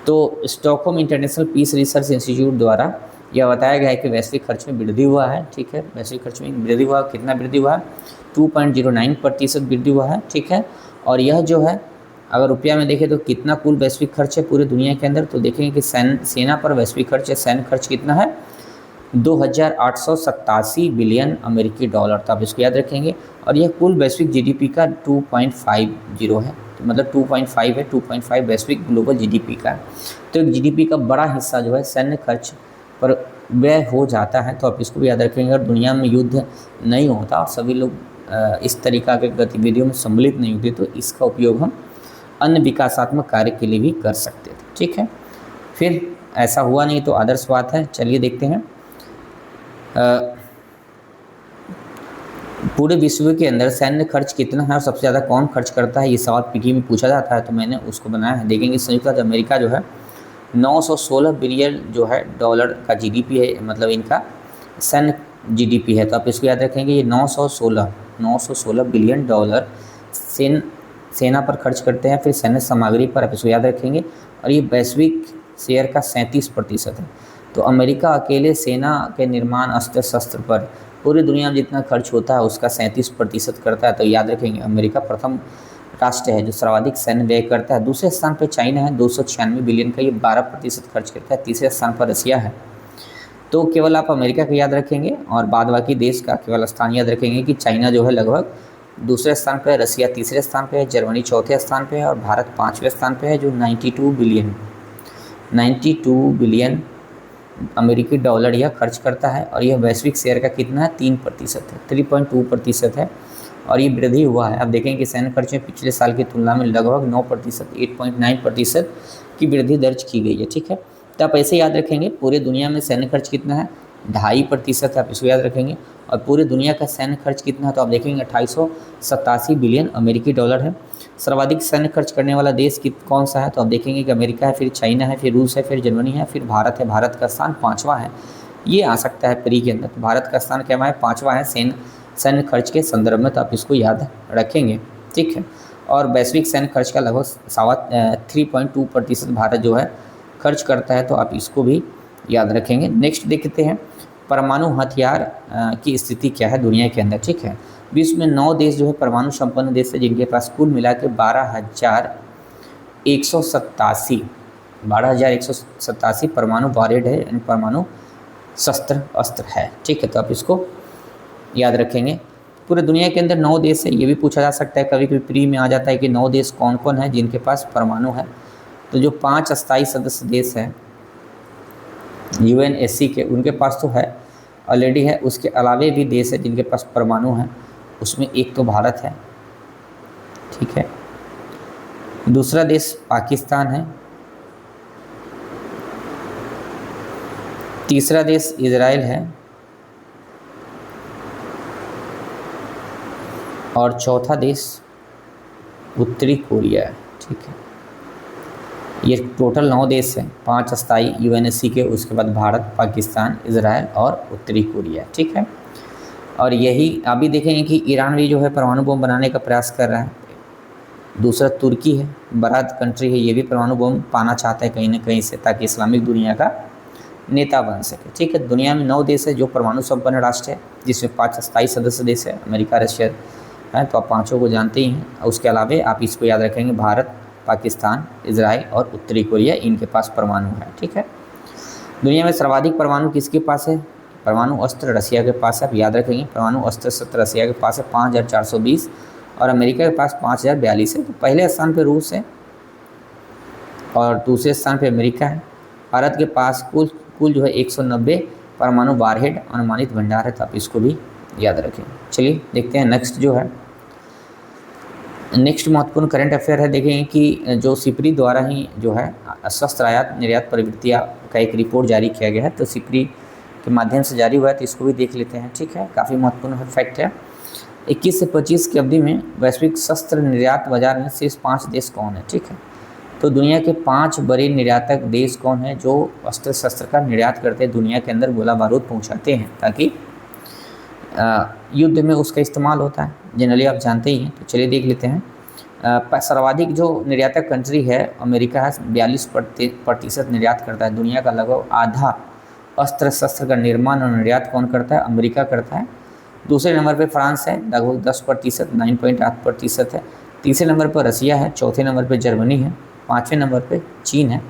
तो Stockholm International Peace Research Institute द्वारा यह बताया गया है कि वैश्विक खर्च में वृद्धि हुआ है, ठीक है। वैश्विक खर्च में वृद्धि हुआ, कितना वृद्धि हुआ है, 2.09% वृद्धि हुआ है, ठीक है। और यह जो है अगर रुपया में देखें तो कितना कुल वैश्विक खर्च है पूरे दुनिया के अंदर, तो देखेंगे कि सेना पर वैश्विक खर्च है, सैन्य खर्च कितना है, 2887 बिलियन अमेरिकी डॉलर। तो आप इसको याद रखेंगे। और यह कुल वैश्विक जीडीपी का 2.50 है, तो मतलब 2.5 है, 2.5 वैश्विक ग्लोबल जीडीपी का है। तो एक जीडीपी का बड़ा हिस्सा जो है सैन्य खर्च पर व्यय हो जाता है। तो आप इसको भी याद रखेंगे। अगर दुनिया में युद्ध नहीं होता और सभी लोग इस तरीक़ा के गतिविधियों में सम्मिलित नहीं होते, तो इसका उपयोग हम अन्य विकासात्मक कार्य के लिए भी कर सकते थे, ठीक है। फिर ऐसा हुआ नहीं तो आदर्श बात है। चलिए देखते हैं पूरे विश्व के अंदर सैन्य खर्च कितना है और सबसे ज़्यादा कौन खर्च करता है, ये सवाल पीटी में पूछा जाता है, तो मैंने उसको बनाया है। देखेंगे संयुक्त राज्य अमेरिका जो है 916 बिलियन जो है डॉलर का जीडीपी है, मतलब इनका सैन्य जीडीपी है। तो आप इसको याद रखेंगे, ये 916 बिलियन डॉलर सेना पर खर्च करते हैं। फिर सैन्य सामग्री पर आप इसको याद रखेंगे। और ये वैश्विक शेयर का 37% है। तो अमेरिका अकेले सेना के निर्माण अस्त्र शस्त्र पर पूरी दुनिया में जितना खर्च होता है उसका 37% करता है। तो याद रखेंगे अमेरिका प्रथम राष्ट्र है जो सर्वाधिक सैन्य व्यय करता है। दूसरे स्थान पर चाइना है 296 बिलियन का, ये 12% खर्च करता है। तीसरे स्थान पर रसिया है। तो केवल आप अमेरिका का याद रखेंगे और बाद बाकी देश का केवल स्थान याद रखेंगे कि चाइना जो है लगभग दूसरे स्थान पर है, रसिया तीसरे स्थान पर है, जर्मनी चौथे स्थान पर है और भारत 5वें स्थान पर है जो 92 बिलियन अमेरिकी डॉलर यह खर्च करता है। और यह वैश्विक शेयर का कितना है, 3% है, 3.2% है। और ये वृद्धि हुआ है। अब देखेंगे कि सैन्य खर्च में पिछले साल की तुलना में लगभग 9%, 8.9% की वृद्धि दर्ज की गई है, ठीक है। तो आप ऐसे याद रखेंगे पूरे दुनिया में सैन्य खर्च कितना है, 2.5% है, आप इसको याद रखेंगे। और पूरे दुनिया का सैन्य खर्च कितना है, तो आप देखेंगे 2887 बिलियन अमेरिकी डॉलर है। सर्वाधिक सैन्य खर्च करने वाला देश कौन सा है, तो आप देखेंगे कि अमेरिका है, फिर चाइना है, फिर रूस है, फिर जर्मनी है, फिर भारत है। भारत का स्थान 5वां है। ये आ सकता है प्री के अंदर। तो भारत का स्थान क्या है, 5वां है सैन्य खर्च के संदर्भ में। तो आप इसको याद रखेंगे, ठीक है। और वैश्विक सैन्य खर्च का लगभग 3.2% भारत जो है खर्च करता है। तो आप इसको भी याद रखेंगे। नेक्स्ट देखते हैं परमाणु हथियार की स्थिति क्या है दुनिया के अंदर, ठीक है। विश्व में 9 देश जो है परमाणु संपन्न देश है, जिनके पास कुल मिला के 12,187 परमाणु वॉरहेड है, यानी परमाणु अस्त्र है, ठीक है। तो आप इसको याद रखेंगे। पूरे दुनिया के अंदर 9 देश है, ये भी पूछा जा सकता है, कभी कभी प्री में आ जाता है कि 9 देश कौन कौन है जिनके पास परमाणु है। तो जो 5 अस्थायी सदस्य देश हैं UNSC के, उनके पास तो है, ऑलरेडी है। उसके अलावे भी देश है जिनके पास परमाणु है, उसमें एक तो भारत है, ठीक है। दूसरा देश पाकिस्तान है, तीसरा देश इजराइल है और चौथा देश उत्तरी कोरिया है, ठीक है। ये टोटल 9 देश हैं, 5 अस्थायी UNSC के, उसके बाद भारत, पाकिस्तान, इजराइल और उत्तरी कोरिया, ठीक है। और यही अभी देखेंगे कि ईरान भी जो है परमाणु बम बनाने का प्रयास कर रहा है। दूसरा तुर्की है, बड़ा कंट्री है, ये भी परमाणु बम पाना चाहता है कहीं ना कहीं से, ताकि इस्लामिक दुनिया का नेता बन सके, ठीक है। दुनिया में 9 देश है जो परमाणु संपन्न राष्ट्र है, जिसमें 5 अस्थायी सदस्य देश है, अमेरिका, रशिया है। तो आप 5 को जानते ही हैं। उसके अलावा आप इसको याद रखेंगे, भारत, पाकिस्तान, इजराइल और उत्तरी कोरिया, इनके पास परमाणु है, ठीक है। दुनिया में सर्वाधिक परमाणु किसके पास है, परमाणु अस्त्र रसिया के पास है। आप याद रखेंगे परमाणु अस्त्र शस्त्र रसिया के पास है 5420 और अमेरिका के पास 5042 है। तो पहले स्थान पर रूस है और दूसरे स्थान पर अमेरिका है। भारत के पास कुल जो है 190 परमाणु वारहेड अनुमानित भंडार है। तो आप इसको भी याद रखें। चलिए देखते हैं नेक्स्ट जो है, नेक्स्ट महत्वपूर्ण करंट अफेयर है। देखेंगे कि जो सिपरी द्वारा ही जो है शस्त्र आयात निर्यात प्रवृत्तियाँ का एक रिपोर्ट जारी किया गया है। तो सिपरी के माध्यम से जारी हुआ है, तो इसको भी देख लेते हैं, ठीक है। काफ़ी महत्वपूर्ण फैक्ट है। 21 से 25 की अवधि में वैश्विक शस्त्र निर्यात बाजार में शीर्ष 5 देश कौन है? ठीक है, तो दुनिया के 5 बड़े निर्यातक देश कौन है जो अस्त्र शस्त्र का निर्यात करते हैं, दुनिया के अंदर गोला बारूद पहुंचाते हैं ताकि युद्ध में उसका इस्तेमाल होता है। जनरली आप जानते ही हैं, तो चलिए देख लेते हैं। सर्वाधिक जो निर्यातक कंट्री है अमेरिका है, 42% निर्यात करता है। दुनिया का लगभग आधा अस्त्र शस्त्र का निर्माण और निर्यात कौन करता है? अमेरिका करता है। दूसरे नंबर पे फ्रांस है, लगभग 10%, 9.8% है। तीसरे नंबर पर रसिया है, चौथे नंबर पे जर्मनी है, पाँचवें नंबर पे चीन है।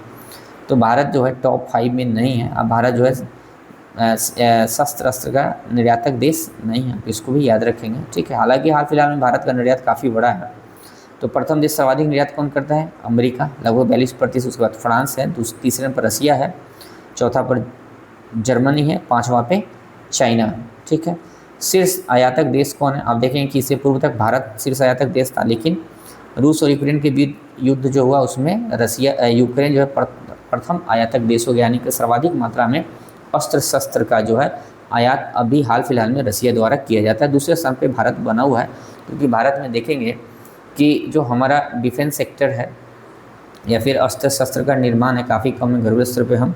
तो भारत जो है टॉप 5 में नहीं है। अब भारत जो है शस्त्र अस्त्र का निर्यातक देश नहीं है, इसको भी याद रखेंगे। ठीक है, हालांकि हाल फिलहाल में भारत का निर्यात काफ़ी बड़ा है। तो प्रथम देश सर्वाधिक निर्यात कौन करता है? अमेरिका, लगभग 42%। उसके बाद फ्रांस है, तीसरे नंबर पर रसिया है, चौथा पर जर्मनी है, पाँचवा पे चाइना है। ठीक है, शीर्ष आयातक देश कौन है? आप देखेंगे कि इससे पूर्व तक भारत शीर्ष आयातक देश था, लेकिन रूस और यूक्रेन के बीच युद्ध जो हुआ उसमें यूक्रेन जो है प्रथम आयातक देश हो गया, यानी कि सर्वाधिक मात्रा में अस्त्र शस्त्र का जो है आयात अभी हाल फिलहाल में रसिया द्वारा किया जाता है। दूसरे स्थान पे भारत बना हुआ है, क्योंकि भारत में देखेंगे कि जो हमारा डिफेंस सेक्टर है या फिर अस्त्र शस्त्र का निर्माण है काफ़ी कम है, घरेलू स्तर पे हम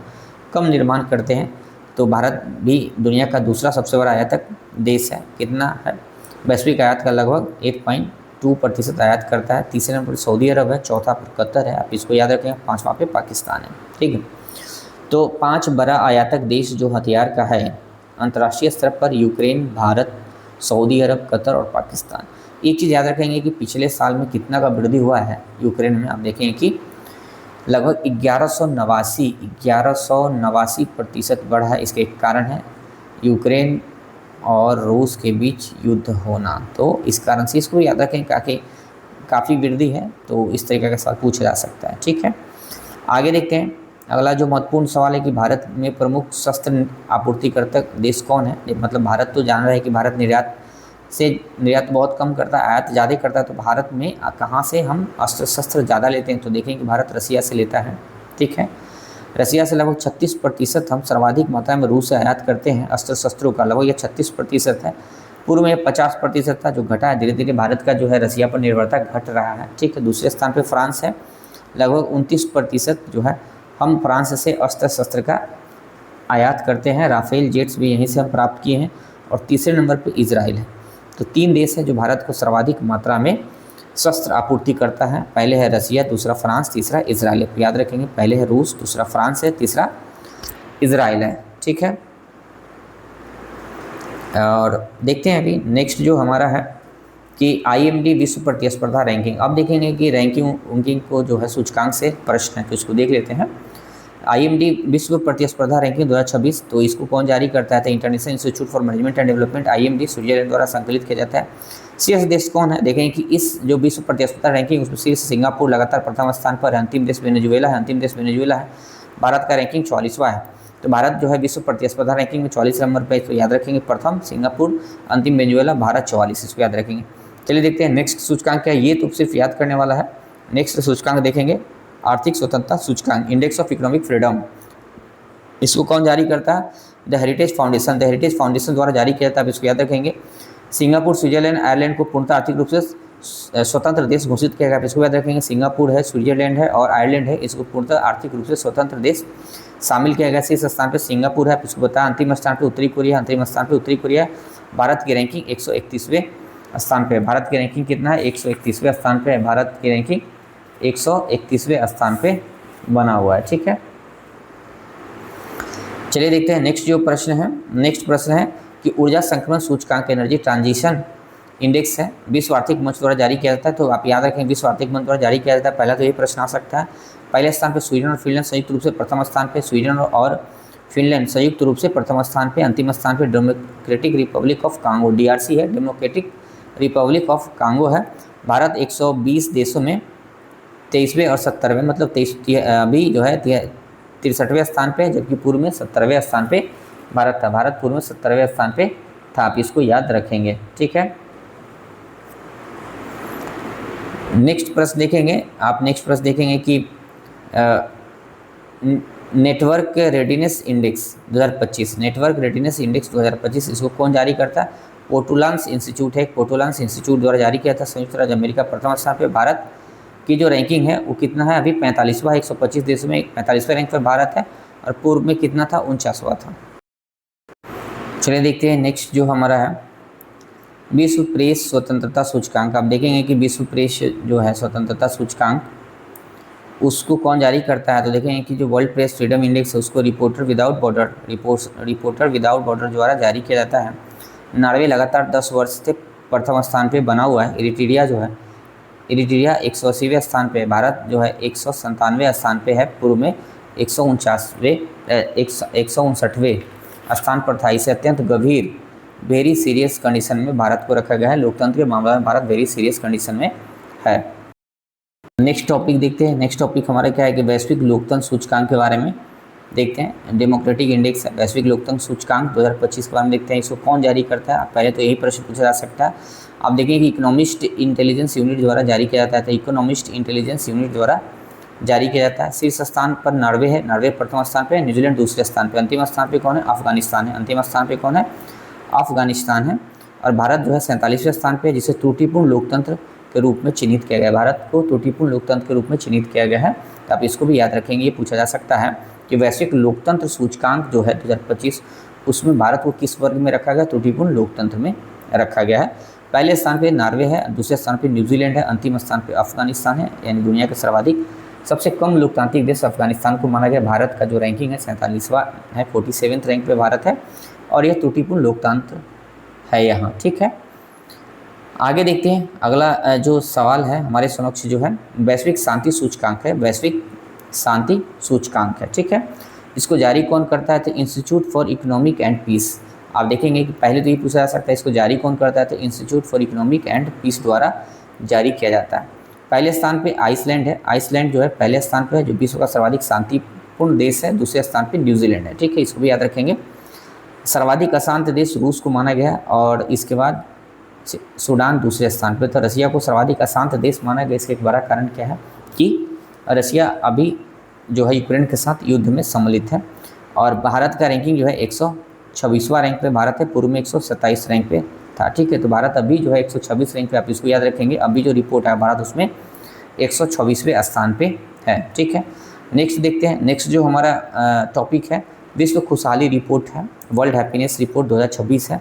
कम निर्माण करते हैं। तो भारत भी दुनिया का दूसरा सबसे बड़ा आयातक देश है। कितना है? वैश्विक आयात का लगभग 1.2% आयात करता है। तीसरे नंबर पर सऊदी अरब है, चौथा पर कतर है, आप इसको याद रखें। पाँचवा पे पाकिस्तान है। ठीक है, तो 5 बड़ा आयातक देश जो हथियार का है अंतर्राष्ट्रीय स्तर पर यूक्रेन, भारत, सऊदी अरब, कतर और पाकिस्तान। एक चीज़ याद रखेंगे कि पिछले साल में कितना का वृद्धि हुआ है यूक्रेन में। आप देखेंगे कि लगभग 1189% बढ़ा है। इसके एक कारण है यूक्रेन और रूस के बीच युद्ध होना, तो इस कारण से इसको याद रखें कि काफ़ी वृद्धि है। तो इस तरीके का सवाल पूछा जा सकता है। ठीक है, आगे देखते हैं। अगला जो महत्वपूर्ण सवाल है कि भारत में प्रमुख शस्त्र आपूर्तिकर्ता देश कौन है? मतलब भारत तो जान रहा है कि भारत निर्यात बहुत कम करता है, आयात ज़्यादा करता है। तो भारत में कहाँ से हम अस्त्र शस्त्र ज़्यादा लेते हैं? तो देखें कि भारत रसिया से लेता है। ठीक है, रसिया से लगभग 36% हम सर्वाधिक मात्रा में रूस से आयात करते हैं अस्त्र शस्त्रों का, लगभग ये 36% है। पूर्व में 50% था जो घटा है। धीरे धीरे भारत का जो है रसिया पर निर्भरता घट रहा है। ठीक है, दूसरे स्थान पर फ्रांस है, लगभग 29% जो है हम फ्रांस से अस्त्र शस्त्र का आयात करते हैं। राफेल जेट्स भी यहीं से हम प्राप्त किए हैं। और तीसरे नंबर पर इजराइल है। तो 3 देश है जो भारत को सर्वाधिक मात्रा में शस्त्र आपूर्ति करता है। पहले है रसिया, दूसरा फ्रांस, तीसरा इजराइल। आप याद रखेंगे, पहले है रूस, दूसरा फ्रांस है, तीसरा इजराइल है। ठीक है, और देखते हैं अभी नेक्स्ट जो हमारा है कि IMD विश्व प्रतिस्पर्धा रैंकिंग। अब देखेंगे कि रैंकिंग को जो है सूचकांक से प्रश्न है, तो इसको देख लेते हैं। IMD विश्व प्रतिस्पर्धा रैंकिंग 2026, तो इसको कौन जारी करता है? तो international institute for management and development IMD Switzerland द्वारा संकलित किया जाता है। शीर्ष देश कौन है? देखेंगे कि इस जो विश्व प्रतिस्पर्धा रैंकिंग उसमें शीर्ष सिंगापुर लगातार प्रथम स्थान पर है। अंतिम देश वेनेजुएला है। भारत का रैंकिंग 44वां है। तो भारत जो है विश्व प्रतिस्पर्धा रैंकिंग में 44 नंबर पर, इसको याद रखेंगे। प्रथम सिंगापुर, अंतिम वेनेजुएला, भारत 44, इसको याद रखेंगे। चलिए देखते हैं नेक्स्ट सूचकांक क्या है। ये तो सिर्फ याद करने वाला है। नेक्स्ट सूचकांक देखेंगे, आर्थिक स्वतंत्रता सूचकांक, इंडेक्स ऑफ इकोनॉमिक फ्रीडम। इसको कौन जारी करता है? द हेरिटेज फाउंडेशन द्वारा जारी किया जाता है। इसको याद रखेंगे। सिंगापुर, स्विट्जरलैंड, आयरलैंड को पूर्णतः आर्थिक रूप से स्वतंत्र देश घोषित किया गया। इसको याद रखेंगे। सिंगापुर है, स्विट्जरलैंड है और आयरलैंड है, इसको पूर्णतः आर्थिक रूप से स्वतंत्र देश शामिल किया गया। शीर्ष स्थान पर सिंगापुर है, इसको बताया। अंतिम स्थान पर उत्तरी कोरिया। भारत की रैंकिंग 131वें स्थान पे। भारत की रैंकिंग कितना है? 131वें स्थान पे है। भारत की रैंकिंग 131वें स्थान पे बना हुआ है। ठीक है, चलिए देखते हैं नेक्स्ट जो प्रश्न है। नेक्स्ट प्रश्न है कि ऊर्जा संक्रमण सूचकांक, एनर्जी ट्रांजिशन इंडेक्स है, विश्व आर्थिक मंच द्वारा जारी किया जाता है। तो आप याद रखें, विश्व आर्थिक मंच द्वारा जारी किया जाता है। पहला तो ये प्रश्न आ सकता है। पहले स्थान पर स्वीडन और फिनलैंड संयुक्त रूप से प्रथम स्थान पे। स्वीडन और फिनलैंड संयुक्त रूप से प्रथम स्थान पे। अंतिम स्थान पे democratic Republic of Congo, DRC है, डेमोक्रेटिक रिपब्लिक ऑफ कांगो है। भारत 120 देशों में 23वें और 70वें, मतलब अभी जो है 63वें स्थान पे, जबकि पूर्व में 70वें स्थान पे भारत था। भारत पूर्व में 70वें स्थान पे था, आप इसको याद रखेंगे। ठीक है, नेक्स्ट प्रश्न देखेंगे आप। नेक्स्ट प्रश्न देखेंगे कि network readiness index 2025, network readiness index 2025, इसको कौन जारी करता है? पोर्टुलान्स इंस्टीट्यूट है, पोर्टुलान्स इंस्टीट्यूट द्वारा जारी किया था। संयुक्त राज्य अमेरिका प्रथम स्थान पे। भारत की जो रैंकिंग है वो कितना है अभी 45वां, 125 देशों में 45वें रैंक पर भारत है, और पूर्व में कितना था 49वां था। चलिए देखते हैं नेक्स्ट जो हमारा है विश्व प्रेस स्वतंत्रता सूचकांक। आप देखेंगे कि विश्व प्रेस जो है स्वतंत्रता सूचकांक उसको कौन जारी करता है, तो देखेंगे कि जो वर्ल्ड प्रेस फ्रीडम इंडेक्स है उसको रिपोर्टर विदाउट बॉर्डर द्वारा जारी किया जाता है। नॉर्वे लगातार 10 वर्ष से प्रथम स्थान पे बना हुआ है। इरिट्रिया 180वें स्थान पे, भारत जो है 197वें स्थान पे है, पूर्व में 159वें स्थान पर था। इसे अत्यंत गंभीर वेरी सीरियस कंडीशन में भारत को रखा गया है। लोकतंत्र के मामले में भारत वेरी सीरियस कंडीशन में है। नेक्स्ट टॉपिक देखते हैं। नेक्स्ट टॉपिक हमारा क्या है कि वैश्विक लोकतंत्र सूचकांक के बारे में देखते हैं। डेमोक्रेटिक इंडेक्स है, वैश्विक लोकतंत्र सूचकांक 2025 के बारे में देखते हैं। इसको कौन जारी करता है, पहले तो यही प्रश्न पूछा जा सकता है। आप देखें कि इकोनॉमिस्ट इंटेलिजेंस यूनिट द्वारा जारी किया जाता है, तो इकोनॉमिस्ट इंटेलिजेंस यूनिट द्वारा जारी किया जाता है। शीर्ष स्थान पर नॉर्वे है, नॉर्वे प्रथम स्थान पे है, न्यूजीलैंड दूसरे स्थान पे, अंतिम स्थान पे कौन है, अफगानिस्तान है। अंतिम स्थान पे कौन है, अफगानिस्तान है। और भारत जो है 47वें स्थान पे है, जिसे त्रुटिपूर्ण लोकतंत्र के रूप में चिन्हित किया गया है। भारत को त्रुटिपूर्ण लोकतंत्र के रूप में चिन्हित किया गया है, तो आप इसको भी याद रखेंगे। ये पूछा जा सकता है कि वैश्विक लोकतंत्र सूचकांक जो है 2025 उसमें भारत को किस वर्ग में रखा गया, त्रुटिपूर्ण लोकतंत्र में रखा गया है। पहले स्थान पे नॉर्वे है, दूसरे स्थान पे न्यूजीलैंड है, अंतिम स्थान पे अफगानिस्तान है। यानी दुनिया के सर्वाधिक सबसे कम लोकतांत्रिक देश अफगानिस्तान को माना गया। भारत का जो रैंकिंग है 47वां है, 47वें रैंक पे भारत है, और यह त्रुटिपूर्ण लोकतंत्र है यहाँ। ठीक है, आगे देखते हैं। अगला जो सवाल है हमारे समक्ष जो है वैश्विक शांति सूचकांक है, वैश्विक शांति सूचकांक है। ठीक है, इसको जारी कौन करता है, तो Institute for Economic and Peace. आप देखेंगे कि पहले तो ये पूछा जा सकता है इसको जारी कौन करता है, तो Institute for Economic and Peace द्वारा जारी किया जाता है। पहले स्थान पे आइसलैंड है, आइसलैंड जो है पहले स्थान पे है, जो विश्व का सर्वाधिक शांतिपूर्ण देश है। दूसरे स्थान पे न्यूजीलैंड है। ठीक है, इसको भी याद रखेंगे। सर्वाधिक अशांत देश रूस को माना गया, और इसके बाद सूडान दूसरे स्थान पे। तो रसिया को सर्वाधिक अशांत देश माना गया। इसका एक बड़ा कारण क्या है कि रसिया अभी जो है यूक्रेन के साथ युद्ध में सम्मिलित है। और भारत का रैंकिंग जो है 126वां रैंक पे भारत है, पूर्व में 127 रैंक पे था। ठीक है, तो भारत अभी जो है 126 रैंक पे, आप इसको याद रखेंगे। अभी जो रिपोर्ट है भारत उसमें 126वें स्थान पे है। ठीक है, नेक्स्ट देखते हैं। नेक्स्ट जो हमारा टॉपिक है विश्व खुशहाली रिपोर्ट है, वर्ल्ड हैप्पीनेस रिपोर्ट 2026 है।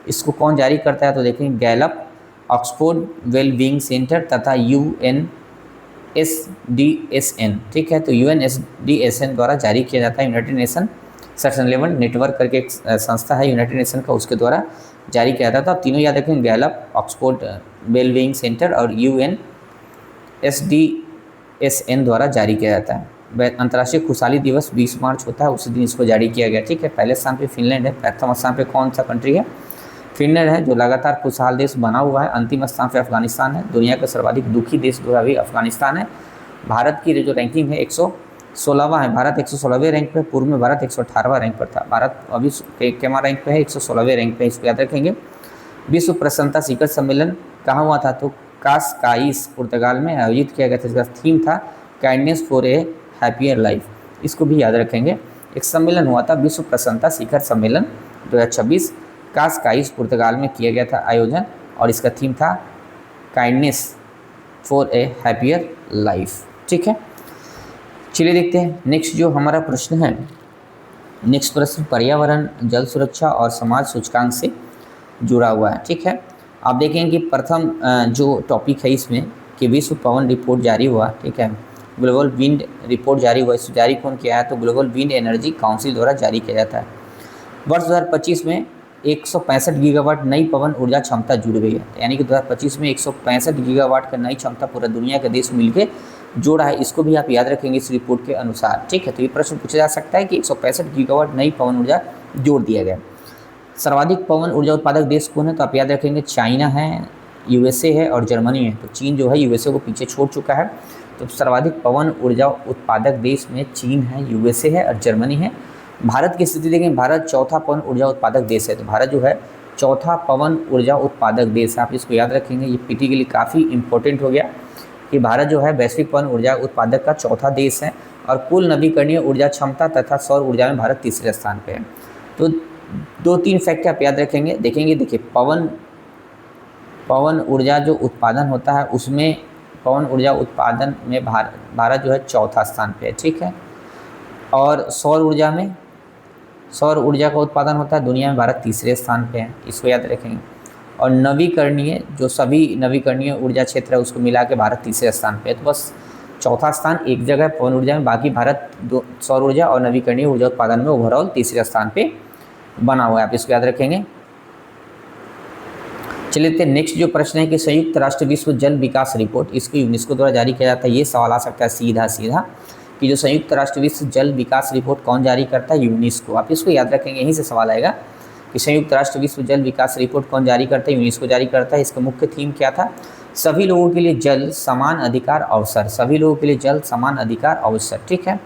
इसको कौन जारी करता है, तो देखेंगे गैलप, ऑक्सफोर्ड वेलबींग सेंटर तथा UNSDSN। ठीक है, तो UNSDSN द्वारा जारी किया जाता है। यूनाइटेड नेशन सस्टेनेबल नेटवर्क करके एक संस्था है यूनाइटेड नेशन का, उसके द्वारा जारी किया जाता था। आप तीनों याद रखेंगे, गैलप, ऑक्सफोर्ड वेलबींग सेंटर और UNSDSN द्वारा जारी किया जाता है। अंतर्राष्ट्रीय खुशहाली दिवस 20 मार्च होता है, उसी दिन इसको जारी किया गया। ठीक है, पहले स्थान पे फिनलैंड है, प्रथम स्थान पे कौन सा कंट्री है, फिनलैंड है, जो लगातार खुशहाल देश बना हुआ है। अंतिम स्थान पे अफगानिस्तान है, दुनिया का सर्वाधिक दुखी देश जो है अभी अफगानिस्तान है। भारत की जो रैंकिंग है 116वां है, भारत 116वें रैंक पे, पूर्व में भारत 118वां रैंक पर था। भारत अभी केमा रैंक पे है, 116वें रैंक पे, इसको याद रखेंगे। विश्व प्रसन्नता शिखर सम्मेलन कहाँ हुआ था, तो कास्काइस पुर्तगाल में आयोजित किया गया था। इसका थीम था kindness for a happier life, इसको भी याद रखेंगे। एक सम्मेलन हुआ था विश्व प्रसन्नता शिखर सम्मेलन 2026, कास्काइस पुर्तगाल में किया गया था आयोजन, और इसका थीम था kindness for a happier life. ठीक है, चलिए देखते हैं नेक्स्ट जो हमारा प्रश्न है। नेक्स्ट प्रश्न पर्यावरण, जल सुरक्षा और समाज सूचकांक से जुड़ा हुआ है। ठीक है, आप देखेंगे कि प्रथम जो टॉपिक है इसमें कि विश्व पवन रिपोर्ट जारी हुआ। ठीक है, ग्लोबल विंड रिपोर्ट जारी हुआ। इसको जारी कौन किया है, तो ग्लोबल विंड एनर्जी काउंसिल द्वारा जारी किया जाता है। वर्ष 2025 में 165 गीगावाट नई पवन ऊर्जा क्षमता जुड़ गई है, यानी कि 2025 में 165 गीगावाट का नई क्षमता पूरा दुनिया के देश मिलकर जोड़ा है। इसको भी आप याद रखेंगे इस रिपोर्ट के अनुसार। ठीक है, तो ये प्रश्न पूछा जा सकता है कि 165 गीगावाट नई पवन ऊर्जा जोड़ दिया गया। सर्वाधिक पवन ऊर्जा उत्पादक देश कौन है, तो आप याद रखेंगे चाइना है, USA है और जर्मनी है। तो चीन जो है USA को पीछे छोड़ चुका है। तो सर्वाधिक पवन ऊर्जा उत्पादक देश में चीन है, USA है और जर्मनी है। भारत की स्थिति देखें, भारत चौथा पवन ऊर्जा उत्पादक देश है। तो भारत जो है चौथा पवन ऊर्जा उत्पादक देश है, आप इसको याद रखेंगे। ये PT के लिए काफ़ी इंपॉर्टेंट हो गया कि भारत जो है वैश्विक पवन ऊर्जा उत्पादक का चौथा देश है, और कुल नवीकरणीय ऊर्जा क्षमता तथा सौर ऊर्जा में भारत तीसरे स्थान पे है। तो 2-3 फैक्ट आप याद रखेंगे, देखेंगे। देखिए पवन ऊर्जा जो उत्पादन होता है उसमें पवन ऊर्जा उत्पादन में भारत जो है चौथा स्थान पे है, ठीक है। और सौर ऊर्जा का उत्पादन होता है दुनिया में, भारत तीसरे स्थान पे है, इसको याद रखेंगे। और नवीकरणीय जो सभी नवीकरणीय ऊर्जा क्षेत्र है उसको मिला के भारत तीसरे स्थान पे है। तो बस चौथा स्थान एक जगह है पवन ऊर्जा में, बाकी भारत सौर ऊर्जा और नवीकरणीय ऊर्जा उत्पादन में ओवरऑल तीसरे स्थान पे बना हुआ है, आप इसको याद रखेंगे। चलिए नेक्स्ट जो प्रश्न है कि संयुक्त राष्ट्र विश्व जल विकास रिपोर्ट, इसको यूनेस्को द्वारा जारी किया जाता है। ये सवाल आ सकता है सीधा सीधा कि जो संयुक्त राष्ट्र विश्व जल विकास रिपोर्ट कौन जारी करता है? यूनेस्को। आप इसको याद रखेंगे, यहीं से सवाल आएगा कि संयुक्त राष्ट्र विश्व जल विकास रिपोर्ट कौन जारी करता है? यूनेस्को जारी करता है। इसका मुख्य थीम क्या था? सभी लोगों के लिए जल समान अधिकार अवसर, सभी लोगों के लिए जल समान अधिकार अवसर, ठीक है।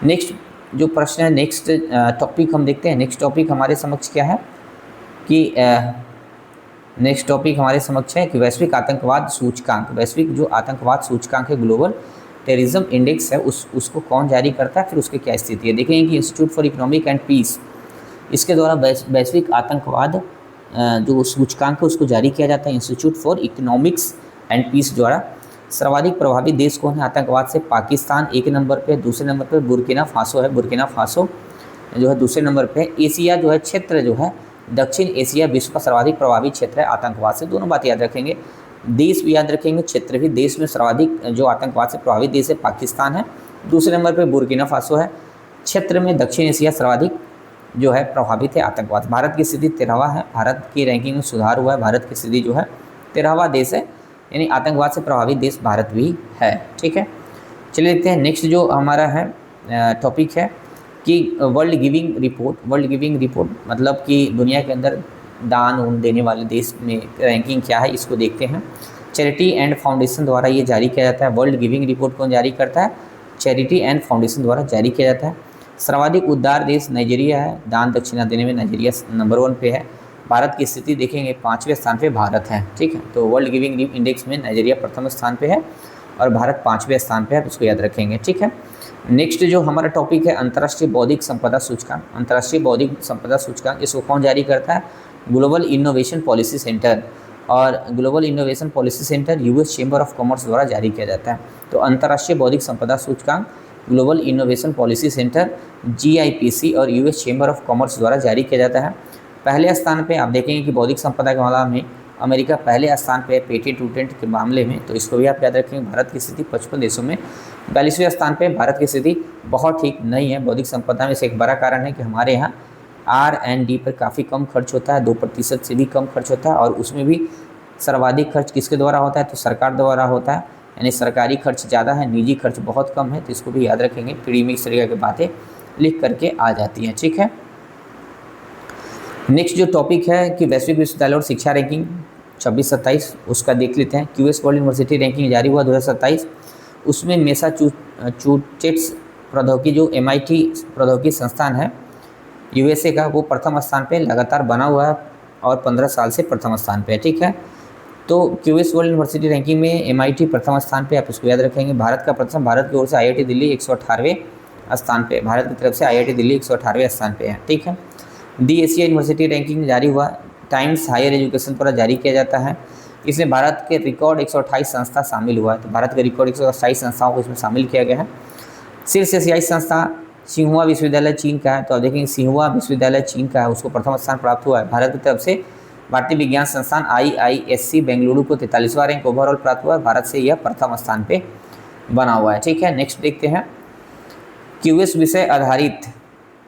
नेक्स्ट जो प्रश्न है, नेक्स्ट टॉपिक हम देखते हैं। नेक्स्ट टॉपिक हमारे समक्ष क्या है कि नेक्स्ट टॉपिक हमारे समक्ष है कि वैश्विक आतंकवाद सूचकांक, वैश्विक जो आतंकवाद सूचकांक है, ग्लोबल टेररिज्म इंडेक्स है, उसको कौन जारी करता है, फिर उसकी क्या स्थिति है। देखेंगे कि Institute for Economic and Peace, इसके द्वारा वैश्विक आतंकवाद जो सूचकांक है उसको जारी किया जाता है Institute for Economics and Peace द्वारा। सर्वाधिक प्रभावित देश कौन है आतंकवाद से? पाकिस्तान एक नंबर पे, दूसरे नंबर पे बुर्किना फासो है, बुर्किना फासो जो है दूसरे नंबर पे। एशिया जो है क्षेत्र जो है, दक्षिण एशिया विश्व का सर्वाधिक प्रभावित क्षेत्र है आतंकवाद से। दोनों बात याद रखेंगे, देश भी याद रखेंगे, क्षेत्र भी। देश में सर्वाधिक जो आतंकवाद से प्रभावित देश है पाकिस्तान है, दूसरे नंबर पे बुर्किना फासो है। क्षेत्र में दक्षिण एशिया सर्वाधिक जो है प्रभावित है आतंकवाद। भारत की स्थिति 13वां है, भारत की रैंकिंग में सुधार हुआ है, भारत की स्थिति जो है 13वां देश है, यानी आतंकवाद से प्रभावित देश भारत भी है, ठीक है। चलिए देखते हैं नेक्स्ट जो हमारा है टॉपिक है कि वर्ल्ड गिविंग रिपोर्ट मतलब कि दुनिया के अंदर दान उन देने वाले देश में रैंकिंग क्या है, इसको देखते हैं। चैरिटी एंड फाउंडेशन द्वारा ये जारी किया जाता है। वर्ल्ड गिविंग रिपोर्ट कौन जारी करता है? चैरिटी एंड फाउंडेशन द्वारा जारी किया जाता है। सर्वाधिक उदार देश नाइजीरिया है, दान दक्षिणा देने में नाइजीरिया नंबर 1 पे है। भारत की स्थिति देखेंगे 5वें स्थान पे भारत है, ठीक है। तो वर्ल्ड गिविंग इंडेक्स में नाइजीरिया प्रथम स्थान पे है और भारत 5वें स्थान पे है, इसको याद रखेंगे, ठीक है। नेक्स्ट जो हमारा टॉपिक है अंतर्राष्ट्रीय बौद्धिक संपदा सूचकांक, अंतर्राष्ट्रीय बौद्धिक संपदा सूचकांक, इसको कौन जारी करता है? ग्लोबल इनोवेशन पॉलिसी सेंटर, और global innovation policy centre US chamber of commerce द्वारा जारी किया जाता है। तो अंतर्राष्ट्रीय बौद्धिक संपदा सूचकांक global innovation policy centre GIPC और यूएस चेंबर ऑफ कॉमर्स द्वारा जारी किया जाता है। पहले स्थान पे आप देखेंगे कि बौद्धिक संपदा के मामले में अमेरिका पहले स्थान पे है पेटेंट उटेंट के मामले में, तो इसको भी आप याद रखेंगे। भारत की स्थिति 55 देशों में 42वें स्थान पे। भारत की स्थिति बहुत ठीक नहीं है बौद्धिक संपदा में, से एक बड़ा कारण है कि हमारे यहाँ R&D पर काफ़ी कम खर्च होता है, 2% से भी कम खर्च होता है, और उसमें भी सर्वाधिक खर्च किसके द्वारा होता है? तो सरकार द्वारा होता है, यानी सरकारी खर्च ज़्यादा है, निजी खर्च बहुत कम है, तो इसको भी याद रखेंगे। पीढ़ी में इस तरह की बातें लिख करके आ जाती हैं, ठीक है। नेक्स्ट जो टॉपिक है कि वैश्विक विश्वविद्यालय और शिक्षा रैंकिंग 26-27, उसका देख लेते हैं। QS वर्ल्ड यूनिवर्सिटी रैंकिंग जारी हुआ 2027, उसमें मैसाचुसेट्स प्रौद्योगिकी जो MIT प्रौद्योगिकी संस्थान है USA का, वो प्रथम स्थान पे लगातार बना हुआ है और 15 साल से प्रथम स्थान पे है, ठीक है। तो QS वर्ल्ड यूनिवर्सिटी रैंकिंग में MIT प्रथम स्थान पे, आप इसको याद रखेंगे। भारत का प्रथम, भारत की ओर से IIT दिल्ली 118वें स्थान पे, भारत की तरफ से IIT दिल्ली 118वें स्थान पे है, ठीक है। दी एशिया यूनिवर्सिटी रैंकिंग जारी हुआ, टाइम्स हायर एजुकेशन द्वारा जारी किया जाता है। इसमें भारत के रिकॉर्ड 128 संस्था शामिल हुआ है, तो भारत के रिकॉर्ड 128 संस्थाओं को इसमें शामिल किया गया है। शीर्ष एशियाई संस्था सिंहुआ विश्वविद्यालय चीन का है, तो आप देखेंगे सिंहुआ विश्वविद्यालय चीन का है, उसको प्रथम स्थान प्राप्त हुआ है। भारत की तरफ से भारतीय विज्ञान संस्थान IISc बेंगलुरु को 43वां रैंक ओवरऑल प्राप्त हुआ है, भारत से यह प्रथम स्थान पे बना हुआ है, ठीक है। नेक्स्ट देखते हैं QS विषय आधारित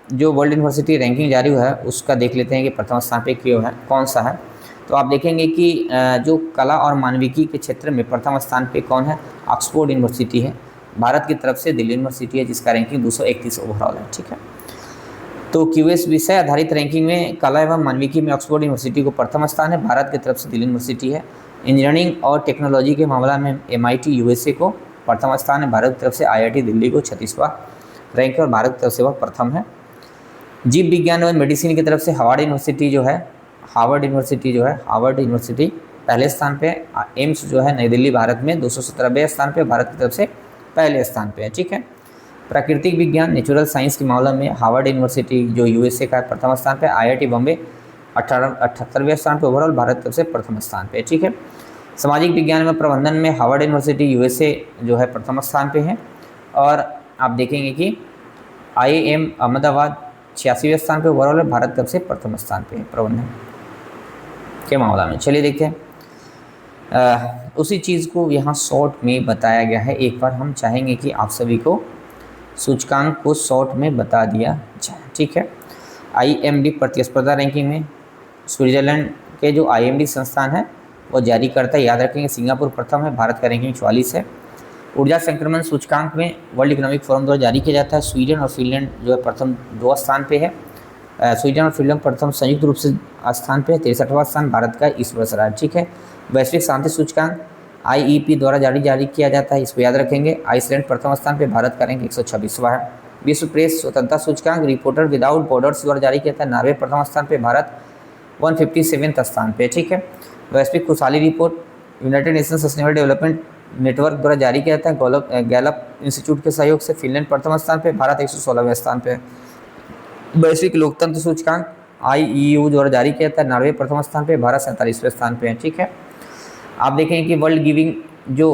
जो वर्ल्ड यूनिवर्सिटी रैंकिंग जारी हुआ है उसका देख लेते हैं कि प्रथम स्थान पे क्यों है, कौन सा है। तो आप देखेंगे कि जो कला और मानविकी के क्षेत्र में प्रथम स्थान पे कौन है? ऑक्सफोर्ड यूनिवर्सिटी है, भारत की तरफ से दिल्ली यूनिवर्सिटी है जिसका रैंकिंग 231 ओवरऑल है, ठीक है। तो QS विषय आधारित रैंकिंग में कला एवं मानविकी में ऑक्सफोर्ड यूनिवर्सिटी को प्रथम स्थान है, भारत की तरफ से दिल्ली यूनिवर्सिटी है। इंजीनियरिंग और टेक्नोलॉजी के मामला में MIT USA को प्रथम स्थान है, भारत की तरफ से IIT दिल्ली को 36वां रैंक है और भारत की तरफ से वह प्रथम है। जीव विज्ञान और मेडिसिन की तरफ से हार्वर्ड यूनिवर्सिटी पहले स्थान पे, एम्स जो है नई दिल्ली भारत में 217वें स्थान पे, भारत की तरफ से पहले स्थान पे है, ठीक है। प्राकृतिक विज्ञान नेचुरल साइंस के मामले में हार्वर्ड यूनिवर्सिटी जो यूएसए का प्रथम स्थान पे, आईआईटी बॉम्बे 78वें स्थान पे ओवरऑल, भारत की तरफ से प्रथम स्थान पे, ठीक है। सामाजिक विज्ञान में प्रबंधन में हार्वर्ड यूनिवर्सिटी यूएसए जो है प्रथम स्थान पे है। और आप देखेंगे कि आईआईएम अहमदाबाद 86वें स्थान पे ओवरऑल, भारत की तरफ से प्रथम स्थान पे है प्रबंधन के मामला में। चलिए देखते हैं, उसी चीज़ को यहाँ शॉर्ट में बताया गया है। एक बार हम चाहेंगे कि आप सभी को सूचकांक को शॉर्ट में बता दिया जाए, ठीक है। आईएमडी प्रतिस्पर्धा रैंकिंग में स्विट्जरलैंड के जो आईएमडी संस्थान है वो जारी करता है, याद रखेंगे। सिंगापुर प्रथम है, भारत का रैंकिंग 44 है। ऊर्जा संक्रमण सूचकांक में वर्ल्ड इकोनॉमिक फोरम द्वारा जारी किया जाता है। स्वीडन और फिनलैंड जो है प्रथम 2 स्थान पे है। स्वीडन और फिनलैंड प्रथम संयुक्त रूप से स्थान पे, 63वां स्थान भारत का इस वर्ष रहा है, ठीक है। वैश्विक शांति सूचकांक आईईपी द्वारा जारी किया जाता है, इसको याद रखेंगे। आइसलैंड प्रथम स्थान पे, भारत का रैंक 126वां है। विश्व प्रेस स्वतंत्रता सूचकांक रिपोर्टर विदाउट बॉर्डर्स द्वारा जारी किया था, नॉर्वे प्रथम स्थान पे, भारत 157वें स्थान पे, ठीक है। वैश्विक खुशहाली report United nation sustainable development network द्वारा जारी किया था, गैलप इंस्टीट्यूट के सहयोग से, फिनलैंड प्रथम स्थान पे, भारत 116वें स्थान पे। वैश्विक लोकतंत्र सूचकांक आईईयू द्वारा जारी किया था, नॉर्वे प्रथम स्थान पे, भारत 47वें स्थान पे है, ठीक है। आप देखेंगे कि वर्ल्ड गिविंग जो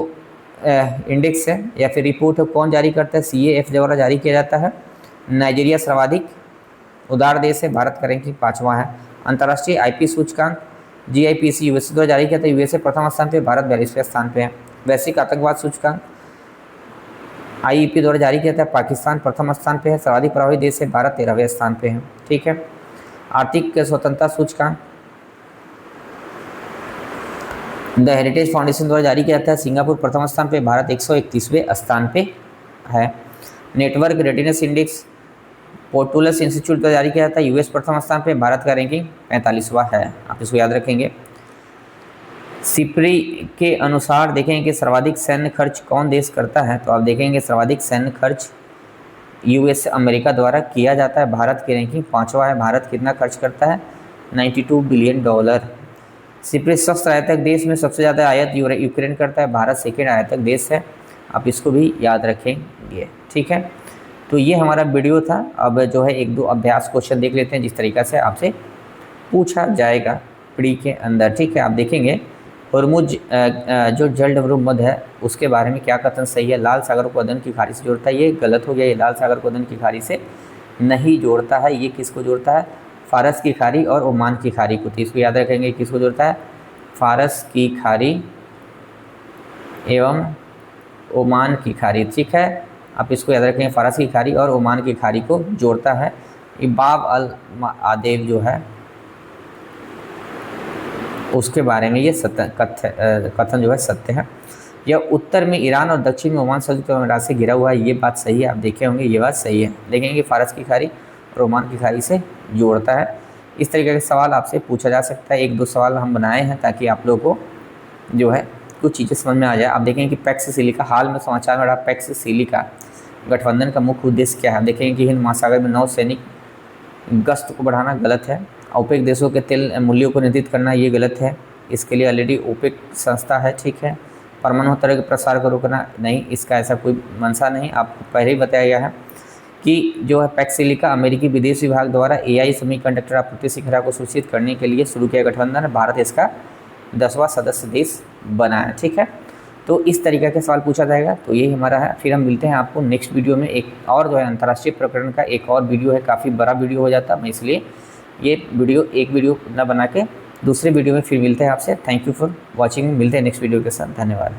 इंडेक्स है या फिर रिपोर्ट है कौन जारी करता है, CAF द्वारा जारी किया जाता है। नाइजीरिया सर्वाधिक उदार देश है, भारत का रैंकिंग 5वां है। अंतर्राष्ट्रीय IP सूचकांक GIPC यूएसए द्वारा जारी किया था, यूएसए प्रथम स्थान पे, भारत 42वें स्थान पे है। वैश्विक आतंकवाद सूचकांक IEP द्वारा जारी किया था, पाकिस्तान प्रथम स्थान पे है, सर्वाधिक प्रभावित देश है, भारत 13वें स्थान पे है, ठीक है। आर्थिक स्वतंत्रता सूचकांक द हेरिटेज फाउंडेशन द्वारा जारी किया था, सिंगापुर प्रथम स्थान पे, भारत 131वें स्थान पे है। नेटवर्क रेडिनेस इंडेक्स पोर्टुलस इंस्टीट्यूट द्वारा जारी किया था, यूएस प्रथम स्थान पे, भारत का रैंकिंग 45वां है, आप इसको याद रखेंगे। सिप्री के अनुसार देखेंगे कि सर्वाधिक सैन्य खर्च कौन देश करता है, तो आप देखेंगे सर्वाधिक सैन्य खर्च यूएस अमेरिका द्वारा किया जाता है, भारत की रैंकिंग 5वां है। भारत कितना खर्च करता है, $92 बिलियन। सिप्री शस्त्र आयातक देश में सबसे ज़्यादा आयात यूक्रेन करता है, भारत सेकेंड आयातक देश है, आप इसको भी याद रखेंगे, ठीक है। तो ये हमारा वीडियो था। अब जो है 1-2 अभ्यास क्वेश्चन देख लेते हैं जिस तरीक़ा से आपसे पूछा जाएगा प्री के अंदर, ठीक है। आप देखेंगे हुर्मुज जो जलडमरू मध्य है उसके बारे में क्या कथन सही है। लाल सागर को अदन की खाड़ी से जोड़ता है, ये गलत हो गया। ये लाल सागर को अदन की खाड़ी से नहीं जोड़ता है, ये किसको जोड़ता है, फारस की खाड़ी और ओमान की खाड़ी को। तो इसको याद रखेंगे, किसको जोड़ता है, फारस की खाड़ी एवं ओमान की खाड़ी, ठीक है। आप इसको याद रखेंगे, फारस की खाड़ी और ओमान की खाड़ी को जोड़ता है। इबाब अल आदेब जो है उसके बारे में ये कथन जो है सत्य है। यह उत्तर में ईरान और दक्षिण में ओमान संयुक्त अरब अमीरात से घिरा हुआ है, ये बात सही है। आप देखे होंगे ये बात सही है। देखेंगे फारस की खाड़ी और ओमान की खाड़ी से जोड़ता है। इस तरीके के सवाल आपसे पूछा जा सकता है। 1-2 सवाल हम बनाए हैं ताकि आप लोगों को जो है कुछ चीज़ें समझ में आ जाए। आप देखेंगे कि पैक्स सिलिका, हाल में समाचार में रहा पैक्स सिलिका गठबंधन का मुख्य उद्देश्य क्या है। देखेंगे कि हिंद महासागर में नौसैनिक गश्त को बढ़ाना गलत है। ओपेक देशों के तेल मूल्यों को नियंत्रित करना ये गलत है, इसके लिए ऑलरेडी ओपेक संस्था है, ठीक है। परमाणु हथियारों के प्रसार को रोकना नहीं, इसका ऐसा कोई मंशा नहीं। आपको पहले ही बताया गया है कि जो है पैक्स सिलिका अमेरिकी विदेश विभाग द्वारा AI सेमीकंडक्टर आपूर्ति श्रृंखला को सुरक्षित करने के लिए शुरू किया गठबंधन है। भारत इसका 10वां सदस्य देश बना है, ठीक है। तो इस तरीके के सवाल पूछा जाएगा। तो यही हमारा है। फिर हम मिलते हैं आपको नेक्स्ट वीडियो में। एक और जो है अंतर्राष्ट्रीय प्रकरण का एक और वीडियो है, काफ़ी बड़ा वीडियो हो जाता है, मैं इसलिए ये एक वीडियो न बना के दूसरे वीडियो में फिर मिलते हैं आपसे। Thank you for watching. मिलते हैं नेक्स्ट वीडियो के साथ। धन्यवाद।